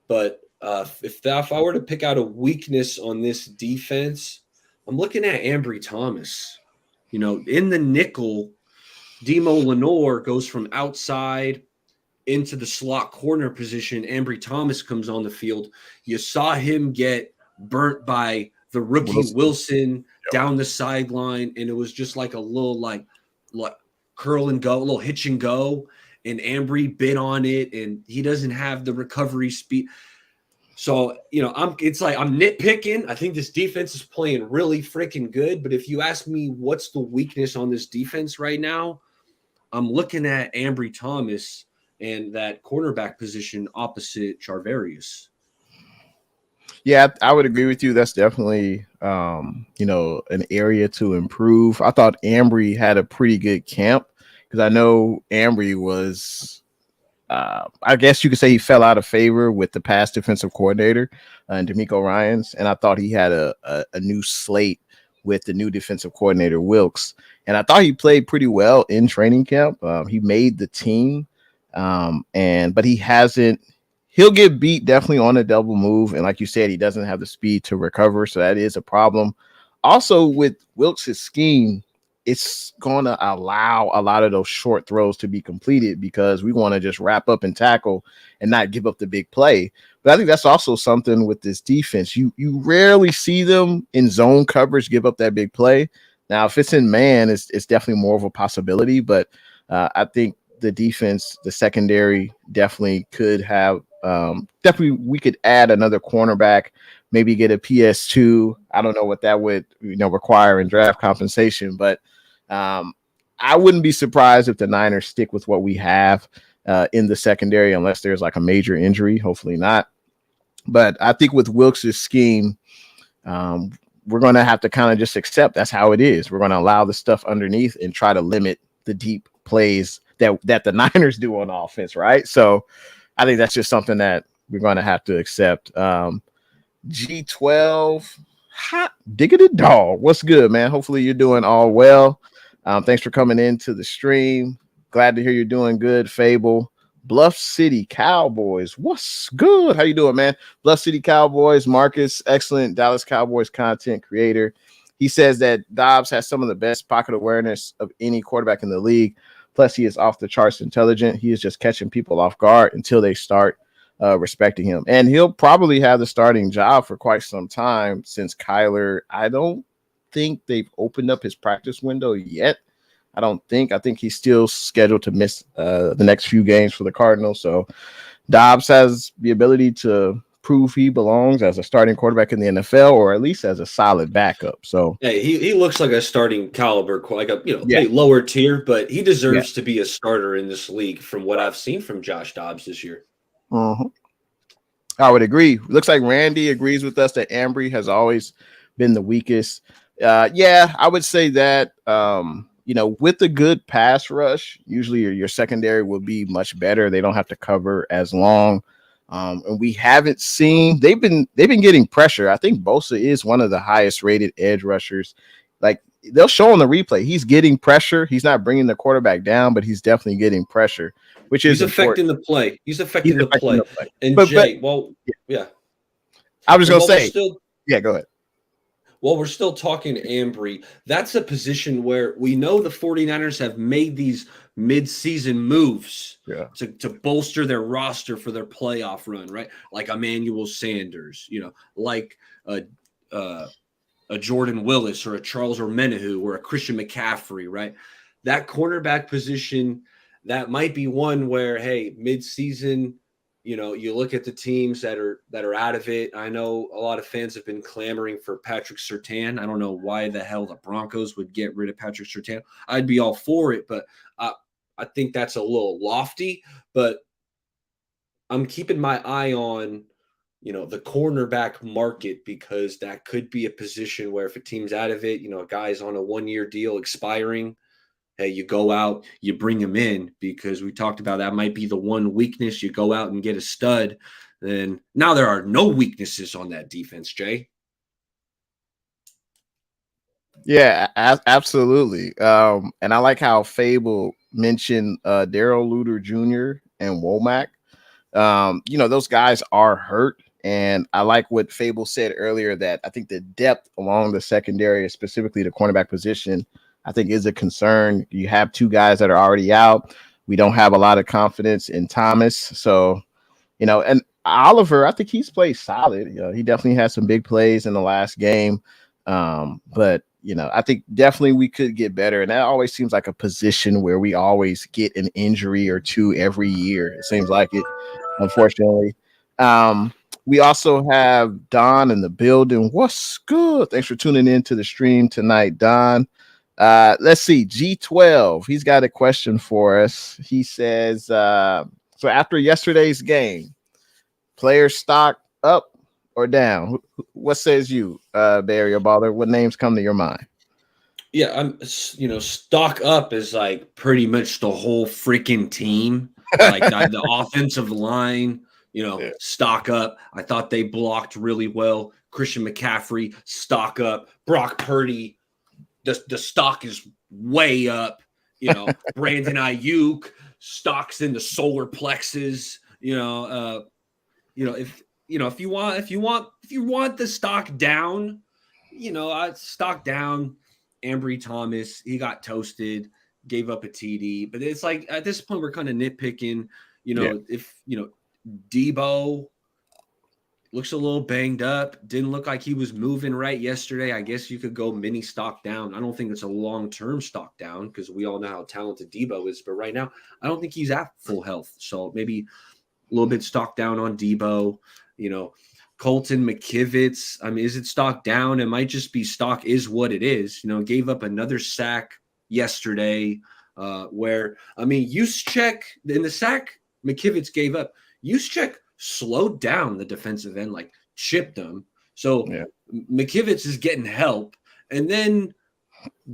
But if I were to pick out a weakness on this defense, I'm looking at Ambry Thomas. In the nickel, Demo Lenore goes from outside into the slot corner position. Ambry Thomas comes on the field. You saw him get burnt by the rookie Wilson down the sideline, and it was just like a little like curl and go, a little hitch and go, and Ambry bit on it, and he doesn't have the recovery speed. So, it's like I'm nitpicking. I think this defense is playing really freaking good, but if you ask me what's the weakness on this defense right now, I'm looking at Ambry Thomas and that cornerback position opposite Charvarius. Yeah, I would agree with you. That's definitely, an area to improve. I thought Ambry had a pretty good camp because I know Ambry was, I guess you could say he fell out of favor with the past defensive coordinator, D'Amico Ryans. And I thought he had a new slate with the new defensive coordinator, Wilkes. And I thought he played pretty well in training camp. He made the team. But he hasn't, he'll get beat definitely on a double move. And like you said, he doesn't have the speed to recover. So that is a problem. Also, with Wilkes' scheme, it's going to allow a lot of those short throws to be completed because we want to just wrap up and tackle and not give up the big play. But I think that's also something with this defense. You rarely see them in zone coverage give up that big play. Now, if it's in man, it's definitely more of a possibility. But I think the defense, the secondary, definitely could have. Definitely, we could add another cornerback, maybe get a PS2. I don't know what that would require in draft compensation, but I wouldn't be surprised if the Niners stick with what we have in the secondary, unless there's like a major injury. Hopefully not. But I think with Wilkes' scheme, we're going to have to kind of just accept that's how it is. We're going to allow the stuff underneath and try to limit the deep plays that the Niners do on offense, right? So I think that's just something that we're going to have to accept. G12, hot diggity dog. What's good, man? Hopefully you're doing all well. Thanks for coming into the stream. Glad to hear you're doing good, Fable. Bluff City Cowboys. What's good? How you doing, man? Bluff City Cowboys. Marcus, excellent Dallas Cowboys content creator. He says that Dobbs has some of the best pocket awareness of any quarterback in the league. Plus, he is off the charts intelligent. He is just catching people off guard until they start respecting him. And he'll probably have the starting job for quite some time since Kyler, I don't think they've opened up his practice window yet. I think he's still scheduled to miss the next few games for the Cardinals. So Dobbs has the ability to prove he belongs as a starting quarterback in the NFL, or at least as a solid backup. So hey, he looks like a starting caliber, like a lower tier, but he deserves to be a starter in this league from what I've seen from Josh Dobbs this year. Uh-huh. I would agree. Looks like Randy agrees with us that Ambry has always been the weakest. I would say that. With a good pass rush, usually your secondary will be much better. They don't have to cover as long. And we haven't seen they've been getting pressure. I think Bosa is one of the highest rated edge rushers. Like they'll show on the replay, he's getting pressure. He's not bringing the quarterback down, but he's definitely getting pressure, which is affecting the play. He's affecting the play. And Jay, yeah. I was just gonna say, go ahead. Well, we're still talking Ambry. That's a position where we know the 49ers have made these mid-season moves to bolster their roster for their playoff run, right? Like Emmanuel Sanders, like a Jordan Willis or a Charles Omenihu or a Christian McCaffrey, right? That cornerback position, that might be one where, hey, mid-season – you look at the teams that are out of it. I know a lot of fans have been clamoring for Patrick Surtain. I don't know why the hell the Broncos would get rid of Patrick Surtain. I'd be all for it, but I think that's a little lofty. But I'm keeping my eye on, the cornerback market, because that could be a position where if a team's out of it, a guy's on a 1-year deal expiring, hey, you go out, you bring him in, because we talked about that might be the one weakness. You go out and get a stud. Then now there are no weaknesses on that defense, Jay. Yeah, absolutely. And I like how Fable mentioned Darrell Luter Jr. and Womack. Those guys are hurt. And I like what Fable said earlier, that I think the depth along the secondary, specifically the cornerback position, I think is a concern. You have two guys that are already out. We don't have a lot of confidence in Thomas. So, and Oliver, I think he's played solid. He definitely had some big plays in the last game. But, I think definitely we could get better. And that always seems like a position where we always get an injury or two every year. It seems like it, unfortunately. We also have Don in the building. What's good? Thanks for tuning in to the stream tonight, Don. Let's see, G12. He's got a question for us. He says, so after yesterday's game, player stock up or down? What says you, Barry or Baller? What names come to your mind? Yeah, stock up is like pretty much the whole freaking team. Like the offensive line, stock up. I thought they blocked really well. Christian McCaffrey, stock up. Brock Purdy, the stock is way up. Brandon Ayuk, stocks in the solar plexus. If you want the stock down, I stock down. Ambry Thomas, he got toasted, gave up a TD, but it's like at this point we're kind of nitpicking. Yeah. If Debo looks a little banged up, didn't look like he was moving right yesterday. I guess you could go mini stock down. I don't think it's a long-term stock down because we all know how talented Debo is, but right now I don't think he's at full health. So maybe a little bit stock down on Debo. Colton McKivitz. I mean, is it stock down? It might just be stock is what it is. Gave up another sack yesterday. Juszczyk in the sack McKivitz gave up. Juszczyk slowed down the defensive end, like chipped them. So Yeah. McKivitz is getting help, and then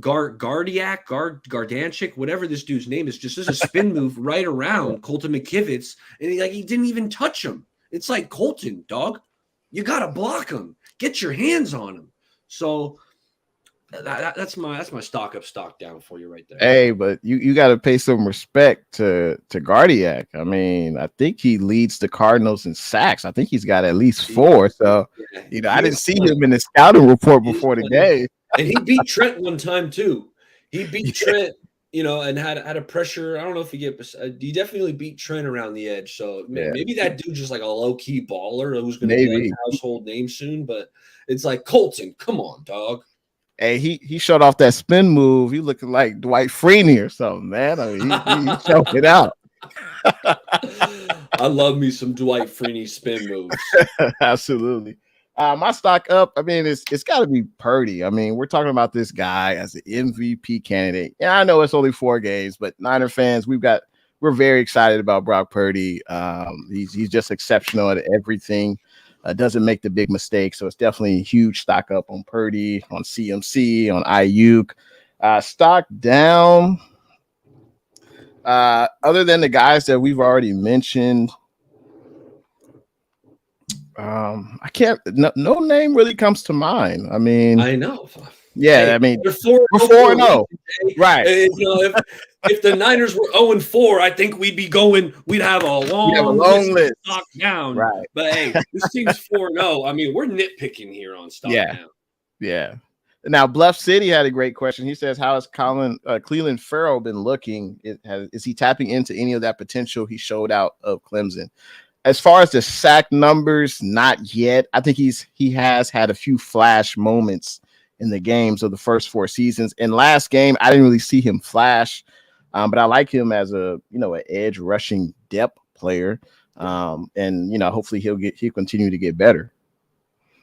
Gardanchik, whatever this dude's name is, just does a spin move right around Colton McKivitz, and he didn't even touch him. It's like, Colton, dog, you gotta block him. Get your hands on him. So that's my stock up, stock down for you right there. Hey, but you got to pay some respect to Gardiak. I mean, I think he leads the Cardinals in sacks. I think he's got at least 4. So I didn't see him in the scouting report before the game. And he beat Trent one time too. He beat Trent, and had a pressure. I don't know if he definitely beat Trent around the edge. So maybe that dude's just like a low key baller who's going to be like a household name soon. But it's like, Colton, come on, dog. Hey, he showed off that spin move. He looking like Dwight Freeney or something, man. I mean, he showed it out. I love me some Dwight Freeney spin moves. Absolutely. My stock up, I mean, it's got to be Purdy. I mean, we're talking about this guy as an MVP candidate. Yeah, I know it's only 4 games, but Niner fans, we're very excited about Brock Purdy. He's just exceptional at everything. Doesn't make the big mistakes. So it's definitely a huge stock up on Purdy, on CMC, on Ayuk. Stock down. Other than the guys that we've already mentioned, I can't. No name really comes to mind. I mean, I know. Yeah, hey, I mean, before 4-0, right? If the Niners were 0-4, I think we'd have a long list. Stock down. Right. But hey, this team's 4-0. I mean, we're nitpicking here on stock down. Yeah. Now, Bluff City had a great question. He says, how has Clelin Ferrell been looking? Is he tapping into any of that potential he showed out of Clemson? As far as the sack numbers, not yet. I think he has had a few flash moments in the games of the first 4 seasons. In last game, I didn't really see him flash, but I like him as an edge rushing depth player. And hopefully he'll continue to get better.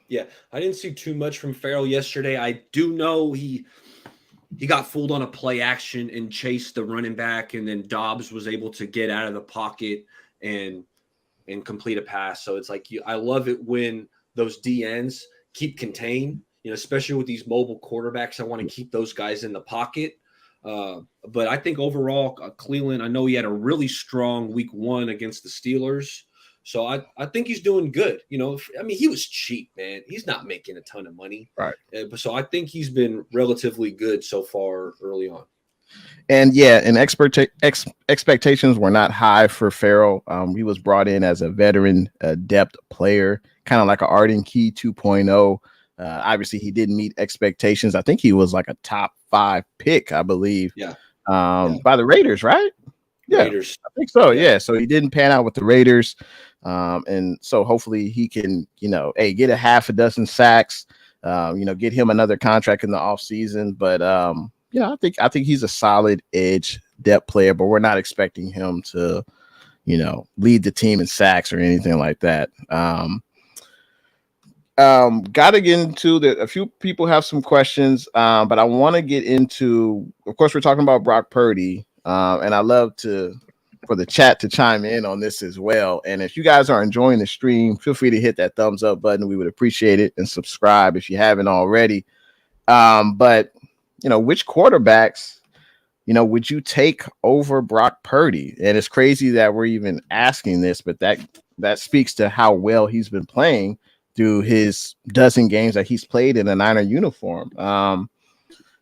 Yeah, I didn't see too much from Ferrell yesterday. I do know he got fooled on a play action and chased the running back, and then Dobbs was able to get out of the pocket and complete a pass. So it's like I love it when those DNs keep contained, especially with these mobile quarterbacks. I want to keep those guys in the pocket. But I think overall, Cleveland, I know he had a really strong week 1 against the Steelers. So I think he's doing good. He was cheap, man. He's not making a ton of money. Right. So I think he's been relatively good so far early on. And expectations were not high for Ferrell. He was brought in as a veteran depth player, kind of like an Arden Key 2.0. Obviously, he didn't meet expectations. I think he was like a top 5 pick, I believe. Yeah. By the Raiders, right? Yeah, Raiders. I think so. Yeah. So he didn't pan out with the Raiders. And so hopefully he can, get a half a dozen sacks, get him another contract in the offseason. But I think he's a solid edge depth player, but we're not expecting him to, lead the team in sacks or anything like that. Got to get into a few people have some questions, but I want to get into, of course, we're talking about Brock Purdy, and I love for the chat to chime in on this as well. And if you guys are enjoying the stream, feel free to hit that thumbs up button. We would appreciate it, and subscribe if you haven't already. But which quarterbacks, would you take over Brock Purdy? And it's crazy that we're even asking this, but that speaks to how well he's been playing through his dozen games that he's played in a Niner uniform.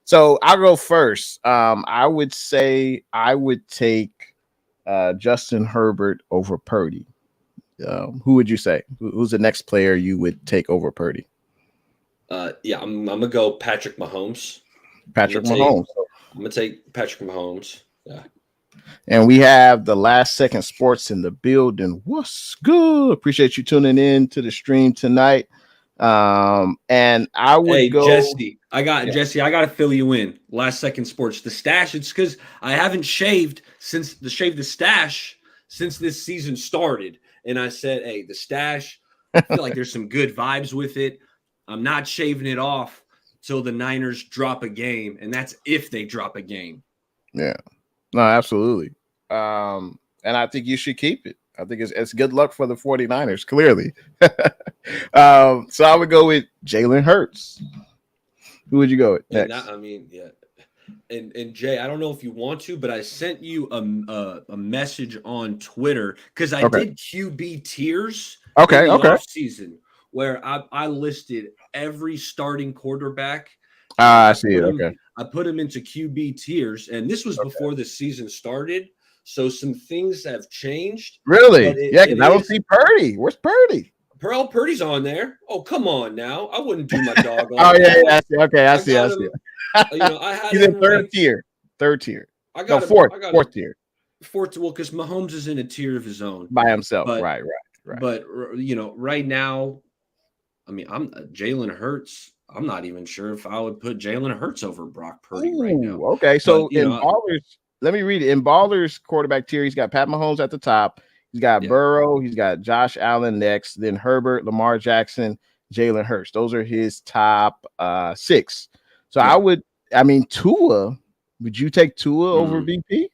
So I'll go first. I would say I would take Justin Herbert over Purdy. Who would you say? Who's the next player you would take over Purdy? Yeah, I'm gonna go Patrick Mahomes. Patrick I'm Mahomes. gonna take Patrick Mahomes. Yeah. And we have the Last Second Sports in the building. What's good? Appreciate you tuning in to the stream tonight. And I would Hey go. Jesse, Yeah. Jesse. I got to fill you in. Last Second Sports, the stash. It's because I haven't shaved the stash since this season started, and I said, hey, the stash. I feel like there's some good vibes with it. I'm not shaving it off till the Niners drop a game, and that's if they drop a game. Yeah. No, absolutely. And I think you should keep it. I think it's good luck for the 49ers, clearly. So I would go with Jalen Hurts. Who would you go with next? Yeah. And Jay, I don't know if you want to, but I sent you a message on Twitter because I did QB tiers in the off season where I listed every starting quarterback. I see it. I put them into QB tiers, and this was before the season started. So some things have changed. Really? Yeah, because I don't see Purdy. Where's Purdy? Purdy's on there. Oh, come on now. I wouldn't do my dog. Oh, yeah, I see. Okay, I see. I had He's in third tier. I got fourth tier. Well, because Mahomes is in a tier of his own by himself. But, right. But right now, I'm Jalen Hurts. I'm not even sure if I would put Jalen Hurts over Brock Purdy right now. Okay, so Ballers, let me read it. In Ballers quarterback tier, he's got Pat Mahomes at the top. He's got Burrow. He's got Josh Allen next. Then Herbert, Lamar Jackson, Jalen Hurts. Those are his top 6. So Tua. Would you take Tua over BP?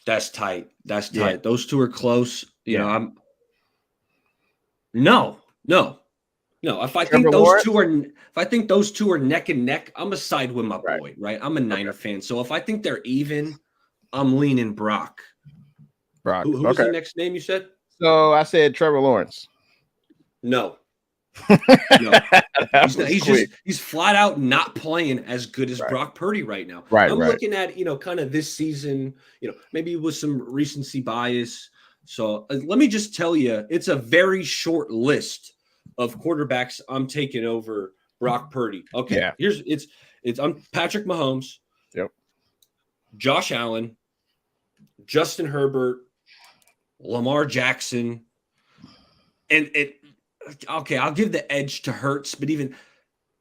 That's tight. That's tight. Yeah. Those two are close. No. If I think those two are neck and neck, I'm a side with my boy, right? I'm a Niner fan. So if I think they're even, I'm leaning Brock. Who's the next name you said? So I said Trevor Lawrence. No. He's flat out not playing as good as Brock Purdy right now. I'm looking at kind of this season, maybe with some recency bias. So let me just tell you, it's a very short list of quarterbacks I'm taking over Brock Purdy. Okay, I'm Patrick Mahomes. Yep. Josh Allen, Justin Herbert, Lamar Jackson, and I'll give the edge to Hurts, but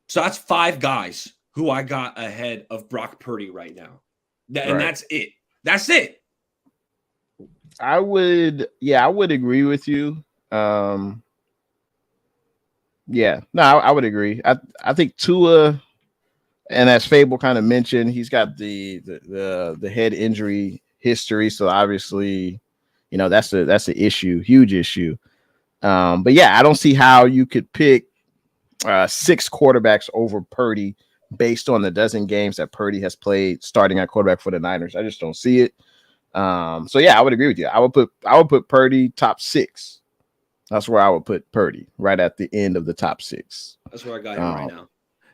so that's 5 guys who I got ahead of Brock Purdy right now. And that's it. That's it. I would agree with you. I would agree. I think Tua, and as Fable kind of mentioned, he's got the head injury history, so obviously, that's an issue, huge issue. But I don't see how you could pick 6 quarterbacks over Purdy based on the dozen games that Purdy has played starting at quarterback for the Niners. I just don't see it. I would agree with you. I would put Purdy top 6. That's where I would put Purdy, right at the end of the top 6. That's where I got him right now.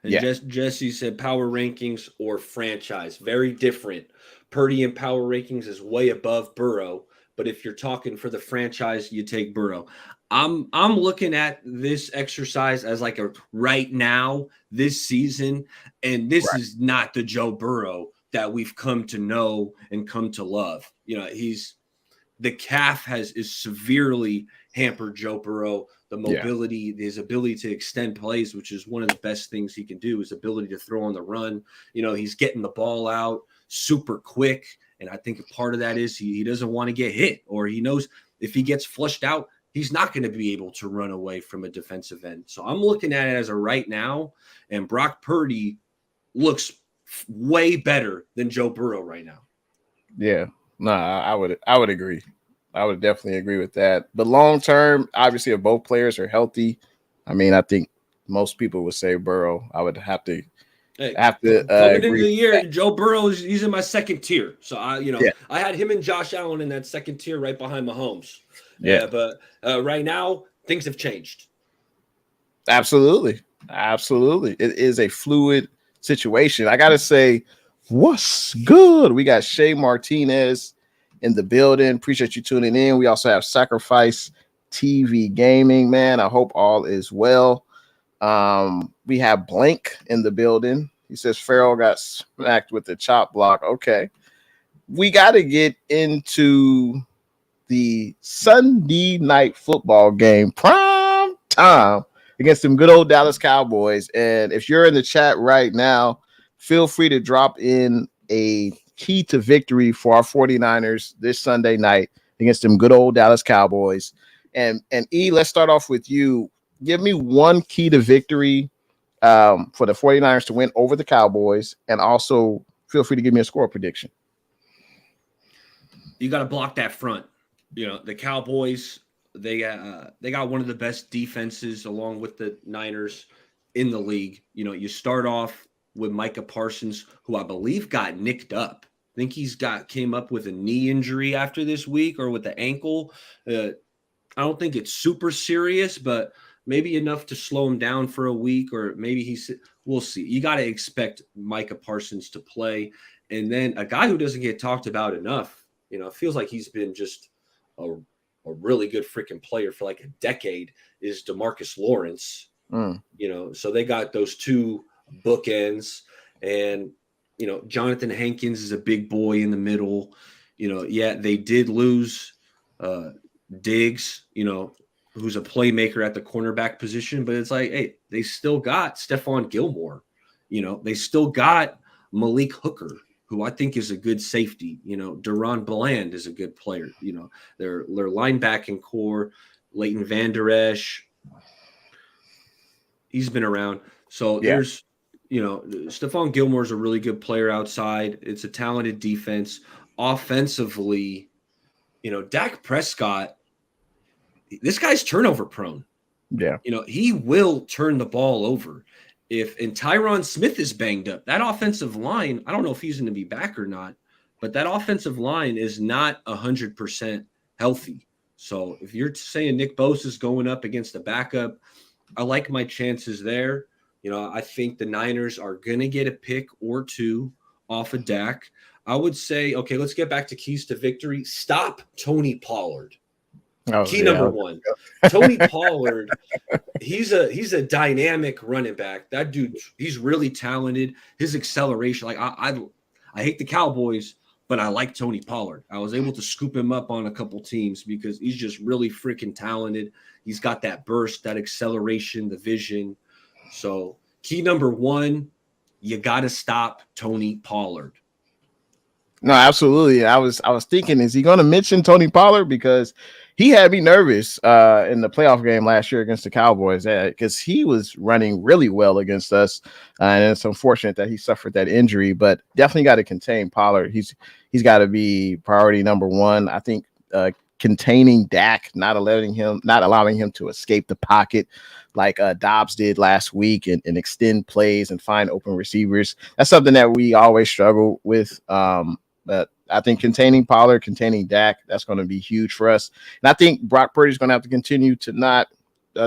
And Jesse said power rankings or franchise, very different. Purdy in power rankings is way above Burrow, but if you're talking for the franchise, you take Burrow. I'm looking at this exercise as like a right now this season, and this is not the Joe Burrow that we've come to know and come to love. The calf is severely hampered Joe Burrow. The mobility, his ability to extend plays, which is one of the best things he can do, his ability to throw on the run. He's getting the ball out super quick. And I think a part of that is he doesn't want to get hit, or he knows if he gets flushed out, he's not going to be able to run away from a defensive end. So I'm looking at it as a right now, and Brock Purdy looks way better than Joe Burrow right now. Yeah, no, I would agree. I would definitely agree with that. But long term, obviously, if both players are healthy, I think most people would say Burrow. I would have to. Coming into the year, Joe Burrow he's in my second tier. So I had him and Josh Allen in that second tier right behind Mahomes. Yeah, but right now things have changed. Absolutely. It is a fluid situation. I gotta say, what's good? We got Shay Martinez in the building. Appreciate you tuning in. We also have Sacrifice TV Gaming, man. I hope all is well. We have Blank in the building. He says Farrell got smacked with the chop block. Okay. We got to get into the Sunday night football game, prime time, against them good old Dallas Cowboys. And if you're in the chat right now, feel free to drop in a key to victory for our 49ers this Sunday night against them good old Dallas Cowboys. And E, let's start off with you. Give me one key to victory for the 49ers to win over the Cowboys, and also feel free to give me a score prediction. You got to block that front. You know, the Cowboys, they got one of the best defenses along with the Niners in the league. You know, you start off with Micah Parsons, who I believe got nicked up. I think came up with a knee injury after this week, or with the ankle. I don't think it's super serious, but maybe enough to slow him down for a week, or maybe we'll see. You got to expect Micah Parsons to play. And then a guy who doesn't get talked about enough, you know, it feels like he's been just a really good freaking player for like a decade, is DeMarcus Lawrence. You know, so they got those two bookends, and, you know, Jonathan Hankins is a big boy in the middle. You know, yeah, they did lose Diggs, you know, who's a playmaker at the cornerback position, but it's like, hey, they still got Stephon Gilmore. You know, they still got Malik Hooker, who I think is a good safety. You know, Deron Bland is a good player. You know, their linebacking core, Leighton Vander Esch, he's been around. So there's, you know, Stephon Gilmore's a really good player outside. It's a talented defense. Offensively, you know, Dak Prescott, this guy's turnover prone. Yeah. You know, he will turn the ball over. And Tyron Smith is banged up, that offensive line, I don't know if he's going to be back or not, but that offensive line is not 100% healthy. So if you're saying Nick Bosa is going up against a backup, I like my chances there. You know, I think the Niners are going to get a pick or two off of Dak. I would say, okay, let's get back to keys to victory. Stop Tony Pollard. Key number one. Tony Pollard, he's a dynamic running back. That dude, he's really talented. His acceleration, like I hate the Cowboys, but I like Tony Pollard. I was able to scoop him up on a couple teams because he's just really freaking talented. He's got that burst, that acceleration, the vision. So key number one, you got to stop Tony Pollard. No, absolutely. I was thinking, is he going to mention Tony Pollard? Because he had me nervous in the playoff game last year against the Cowboys, because he was running really well against us. And it's unfortunate that he suffered that injury, but definitely got to contain Pollard. He's got to be priority number one. I think containing Dak, not allowing him to escape the pocket like Dobbs did last week, and extend plays and find open receivers. That's something that we always struggle with. But I think containing Pollard, containing Dak, that's going to be huge for us. And I think Brock Purdy's going to have to continue to not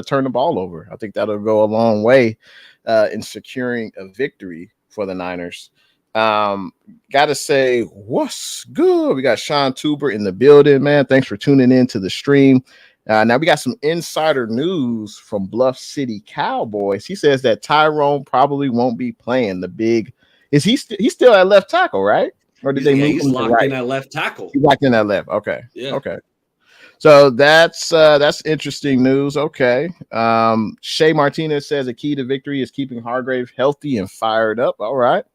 turn the ball over. I think that'll go a long way in securing a victory for the Niners. Got to say, what's good? We got Sean Tuber in the building, man. Thanks for tuning in to the stream. Now we got some insider news from Bluff City Cowboys. He says that Tyrone probably won't be playing the big. Is he's still at left tackle, right? Or did they move he's him locked right? in at left tackle. He's locked in at left. Okay. Yeah. Okay. So that's interesting news. Okay. Shea Martinez says a key to victory is keeping Hargrave healthy and fired up. All right.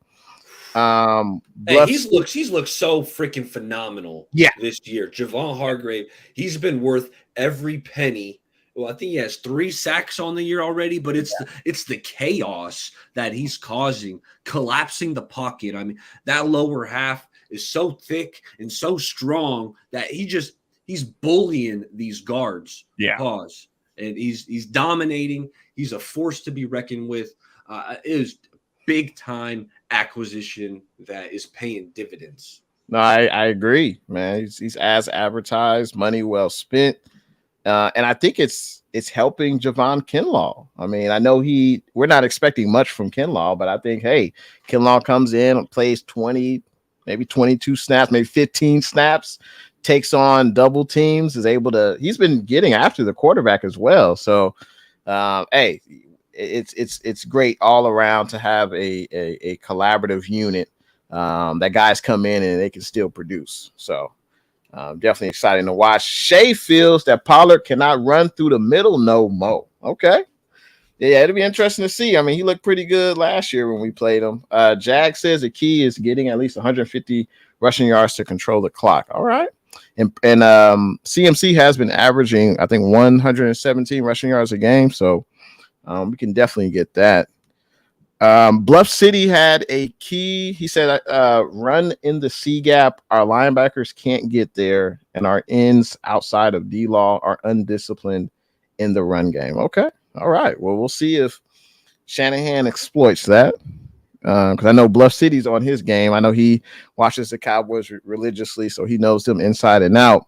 Hey, he's looked so freaking phenomenal this year. Javon Hargrave, he's been worth every penny. Well, I think he has 3 sacks on the year already, but it's the chaos that he's causing, collapsing the pocket. I mean, that lower half is so thick and so strong that he's bullying these guards. Yeah. Pause. And he's dominating. He's a force to be reckoned with. It is big time acquisition that is paying dividends. No, I agree, man. He's as advertised, money well spent. And I think it's helping Javon Kinlaw. I mean, I know we're not expecting much from Kinlaw, but I think, hey, Kinlaw comes in and plays 20, maybe 22 snaps, maybe 15 snaps, takes on double teams, is able to. He's been getting after the quarterback as well. So, hey, it's great all around to have a collaborative unit that guys come in and they can still produce. So. Definitely exciting to watch. Shea feels that Pollard cannot run through the middle no more. Okay. Yeah, it'll be interesting to see. I mean, he looked pretty good last year when we played him. Jag says the key is getting at least 150 rushing yards to control the clock. All right. And CMC has been averaging, I think, 117 rushing yards a game. So we can definitely get that. Bluff City had a key. He said, run in the C gap. Our linebackers can't get there, and our ends outside of D-Law are undisciplined in the run game. Okay. All right. Well, we'll see if Shanahan exploits that. Because I know Bluff City's on his game. I know he watches the Cowboys religiously, so he knows them inside and out.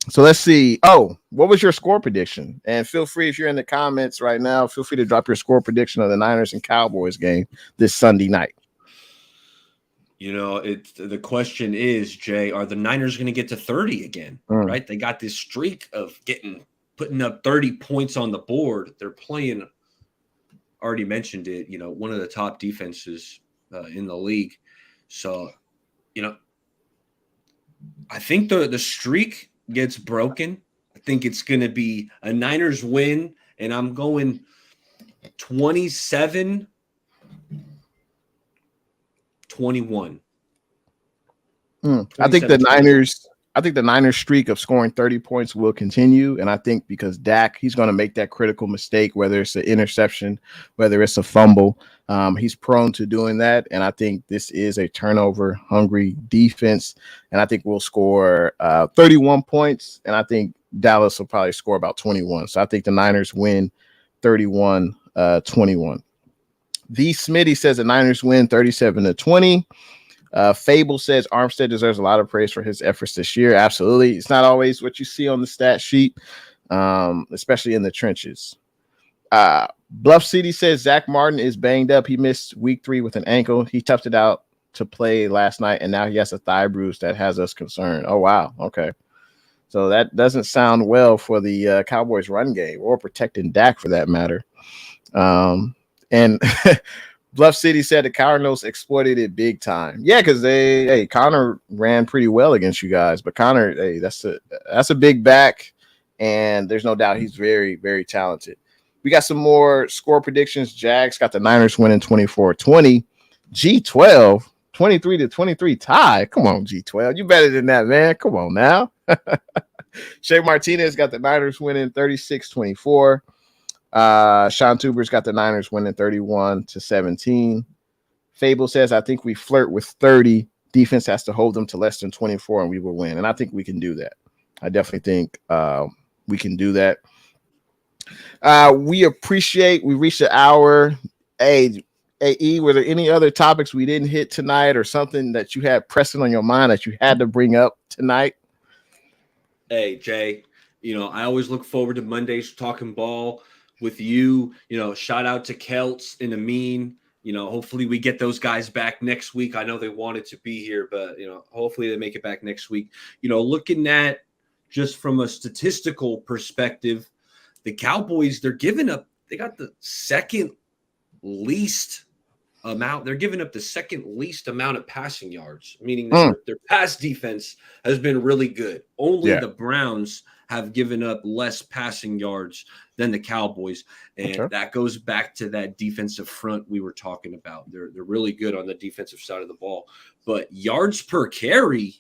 So let's see. Oh, what was your score prediction? And feel free, if you're in the comments right now, feel free to drop your score prediction of the Niners and Cowboys game this Sunday night. You know, the question is, Jay, are the Niners going to get to 30 again? Right? They got this streak of putting up 30 points on the board. They're playing, already mentioned it, you know, one of the top defenses in the league. So, you know, I think the streak gets broken. I think it's going to be a Niners win, and I'm going 27-21. I think the Niners streak of scoring 30 points will continue. And I think because Dak, he's going to make that critical mistake, whether it's an interception, whether it's a fumble. He's prone to doing that. And I think this is a turnover hungry defense. And I think we'll score 31 points. And I think Dallas will probably score about 21. So I think the Niners win 31-21. The Smitty says the Niners win 37-20. Fable says Armstead deserves a lot of praise for his efforts this year. Absolutely. It's not always what you see on the stat sheet, especially in the trenches. Bluff City says Zach Martin is banged up. He missed week 3 with an ankle. He toughed it out to play last night, and now he has a thigh bruise that has us concerned. Oh, wow. Okay. So that doesn't sound well for the Cowboys run game or protecting Dak for that matter. And Bluff City said the Cardinals exploited it big time. Yeah, because Connor ran pretty well against you guys, but Connor, that's a big back, and there's no doubt he's very, very talented. We got some more score predictions. Jags got the Niners winning 24-20. G12, 23-23 tie. Come on, G12. You better than that, man. Come on now. Shea Martinez got the Niners winning 36-24. Sean Tuber's got the Niners winning 31-17. Fable says, I think we flirt with 30. Defense has to hold them to less than 24 and we will win. And I think we can do that. I definitely think we can do that. We reached an hour. Hey, E, were there any other topics we didn't hit tonight or something that you had pressing on your mind that you had to bring up tonight? Hey, Jay, you know, I always look forward to Mondays talking ball with you. You know, shout out to Kelts and Amin. You know, hopefully we get those guys back next week. I know they wanted to be here, but, you know, hopefully they make it back next week. You know, looking at just from a statistical perspective, the Cowboys, they got the second least amount. They're giving up the second least amount of passing yards, meaning that their pass defense has been really good. Only the Browns have given up less passing yards than the Cowboys. And that goes back to that defensive front we were talking about. They're really good on the defensive side of the ball. But yards per carry,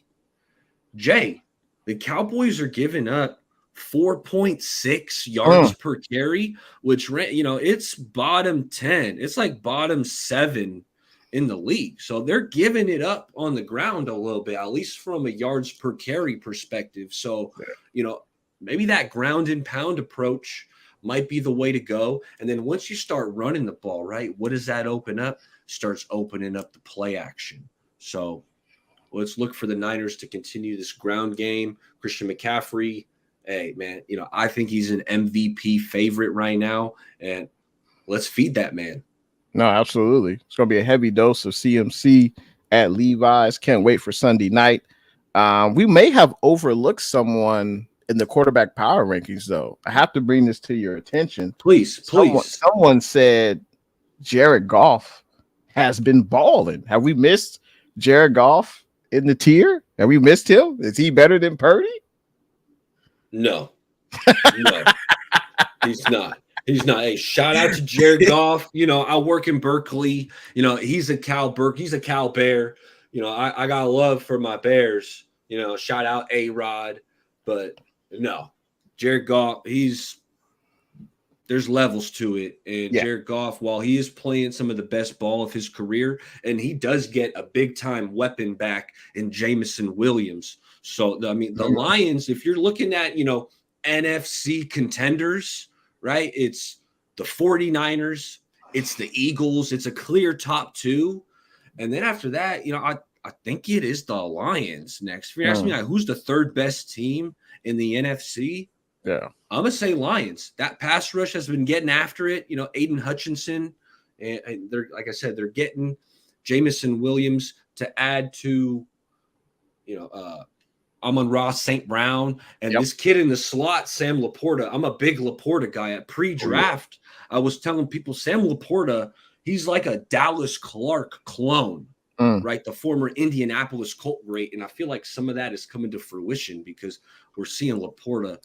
Jay, the Cowboys are giving up 4.6 yards per carry, which, you know, it's bottom 10. It's like bottom 7 in the league. So they're giving it up on the ground a little bit, at least from a yards per carry perspective. So, you know, maybe that ground and pound approach might be the way to go. And then once you start running the ball, right, what does that open up? Starts opening up the play action. So let's look for the Niners to continue this ground game. Christian McCaffrey, hey, man, you know, I think he's an MVP favorite right now, and let's feed that man. No, absolutely. It's going to be a heavy dose of CMC at Levi's. Can't wait for Sunday night. We may have overlooked someone in the quarterback power rankings, though. I have to bring this to your attention. Please. Someone said Jared Goff has been balling. Have we missed Jared Goff in the tier? Have we missed him? Is he better than Purdy? No. He's not. Hey, shout out to Jared Goff. I work in Berkeley. He's a Cal Bear. I got love for my Bears. Shout out A-Rod. But no, Jared Goff, there's levels to it. And Jared Goff, while he is playing some of the best ball of his career, and he does get a big-time weapon back in Jameson Williams. So, the Lions, if you're looking at, NFC contenders, right? It's the 49ers, it's the Eagles, it's a clear top two. And then after that, I think it is the Lions next. If you're asking me who's the third best team in the NFC, I'm gonna say Lions. That pass rush has been getting after it. Aiden Hutchinson, and they're, like I said, they're getting Jameson Williams to add to, Amon-Ra St. Brown, and this kid in the slot, Sam Laporta. I'm a big Laporta guy. At pre-draft, I was telling people Sam Laporta, he's like a Dallas Clark clone. Right, the former Indianapolis Colt great, and I feel like some of that is coming to fruition because we're seeing Laporta.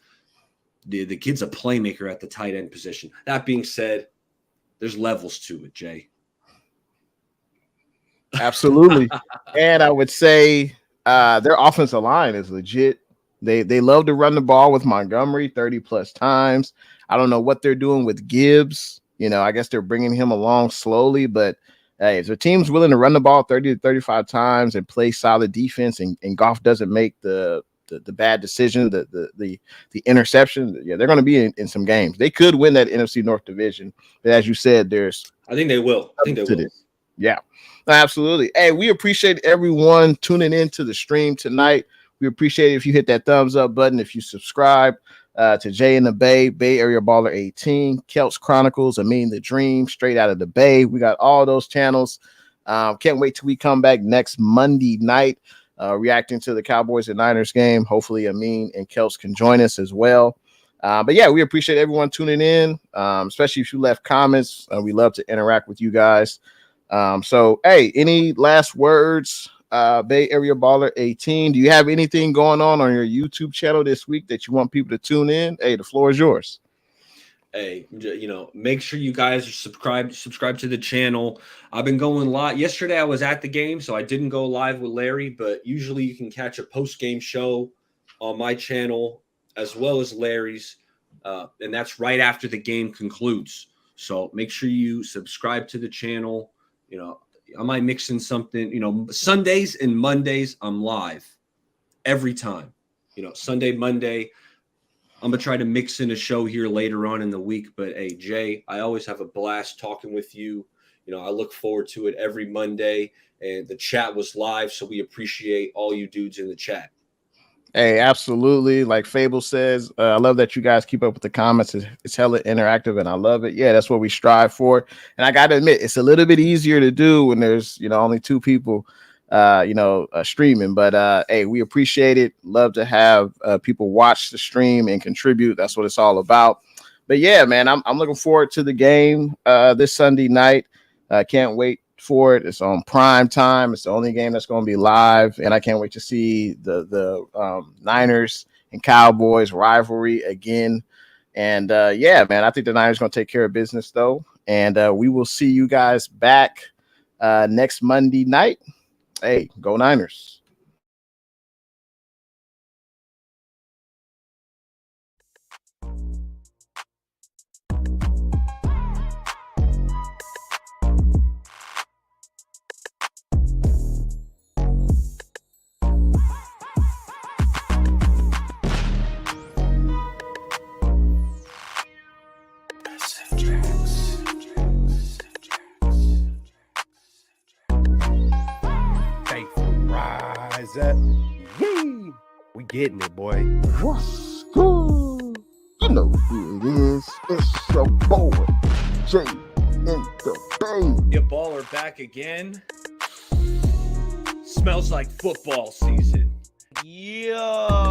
The kid's a playmaker at the tight end position. That being said, there's levels to it, Jay. Absolutely, and I would say their offensive line is legit. They love to run the ball with Montgomery 30 plus times. I don't know what they're doing with Gibbs. I guess they're bringing him along slowly, but. Hey, if the team's willing to run the ball 30 to 35 times and play solid defense, and Goff doesn't make the bad decision, the interception, they're going to be in some games. They could win that NFC North division, but as you said, I think they will. Yeah, absolutely. Hey, we appreciate everyone tuning in to the stream tonight. We appreciate it if you hit that thumbs up button, if you subscribe to Jay in the Bay Area Baller 18, Kelts Chronicles, the Dream, Straight Out of the Bay. We got all those channels. Can't wait till we come back next Monday night, reacting to the Cowboys and Niners game. Hopefully Amin and Kelts can join us as well. But yeah, we appreciate everyone tuning in, especially if you left comments. We love to interact with you guys. So, hey, any last words? Bay Area Baller 18. Do you have anything going on your YouTube channel this week that you want people to tune in? Hey, the floor is yours. Hey, make sure you guys are subscribe to the channel. I've been going live. Yesterday I was at the game, so I didn't go live with Larry, but usually you can catch a post-game show on my channel as well as Larry's, and that's right after the game concludes. So make sure you subscribe to the channel. I might mix in something, Sundays and Mondays, I'm live every time, Sunday, Monday, I'm going to try to mix in a show here later on in the week. But hey, Jay, I always have a blast talking with you. I look forward to it every Monday, and the chat was live. So we appreciate all you dudes in the chat. Hey, absolutely. Like Fable says, I love that you guys keep up with the comments. It's hella interactive, and I love it. Yeah, that's what we strive for. And I got to admit, it's a little bit easier to do when there's, only two people, streaming. But hey, we appreciate it. Love to have people watch the stream and contribute. That's what it's all about. But yeah, man, I'm looking forward to the game this Sunday night. Can't wait for it. It's on prime time. It's the only game that's going to be live, and I can't wait to see the Niners and Cowboys rivalry again. And yeah, man, I think the Niners going to take care of business though, and we will see you guys back next Monday night. Hey, go Niners. Up. Yee! We getting it, boy. What's good? You know who it is. It's your boy, Jay in the Bay. Your baller back again. Smells like football season. Yo.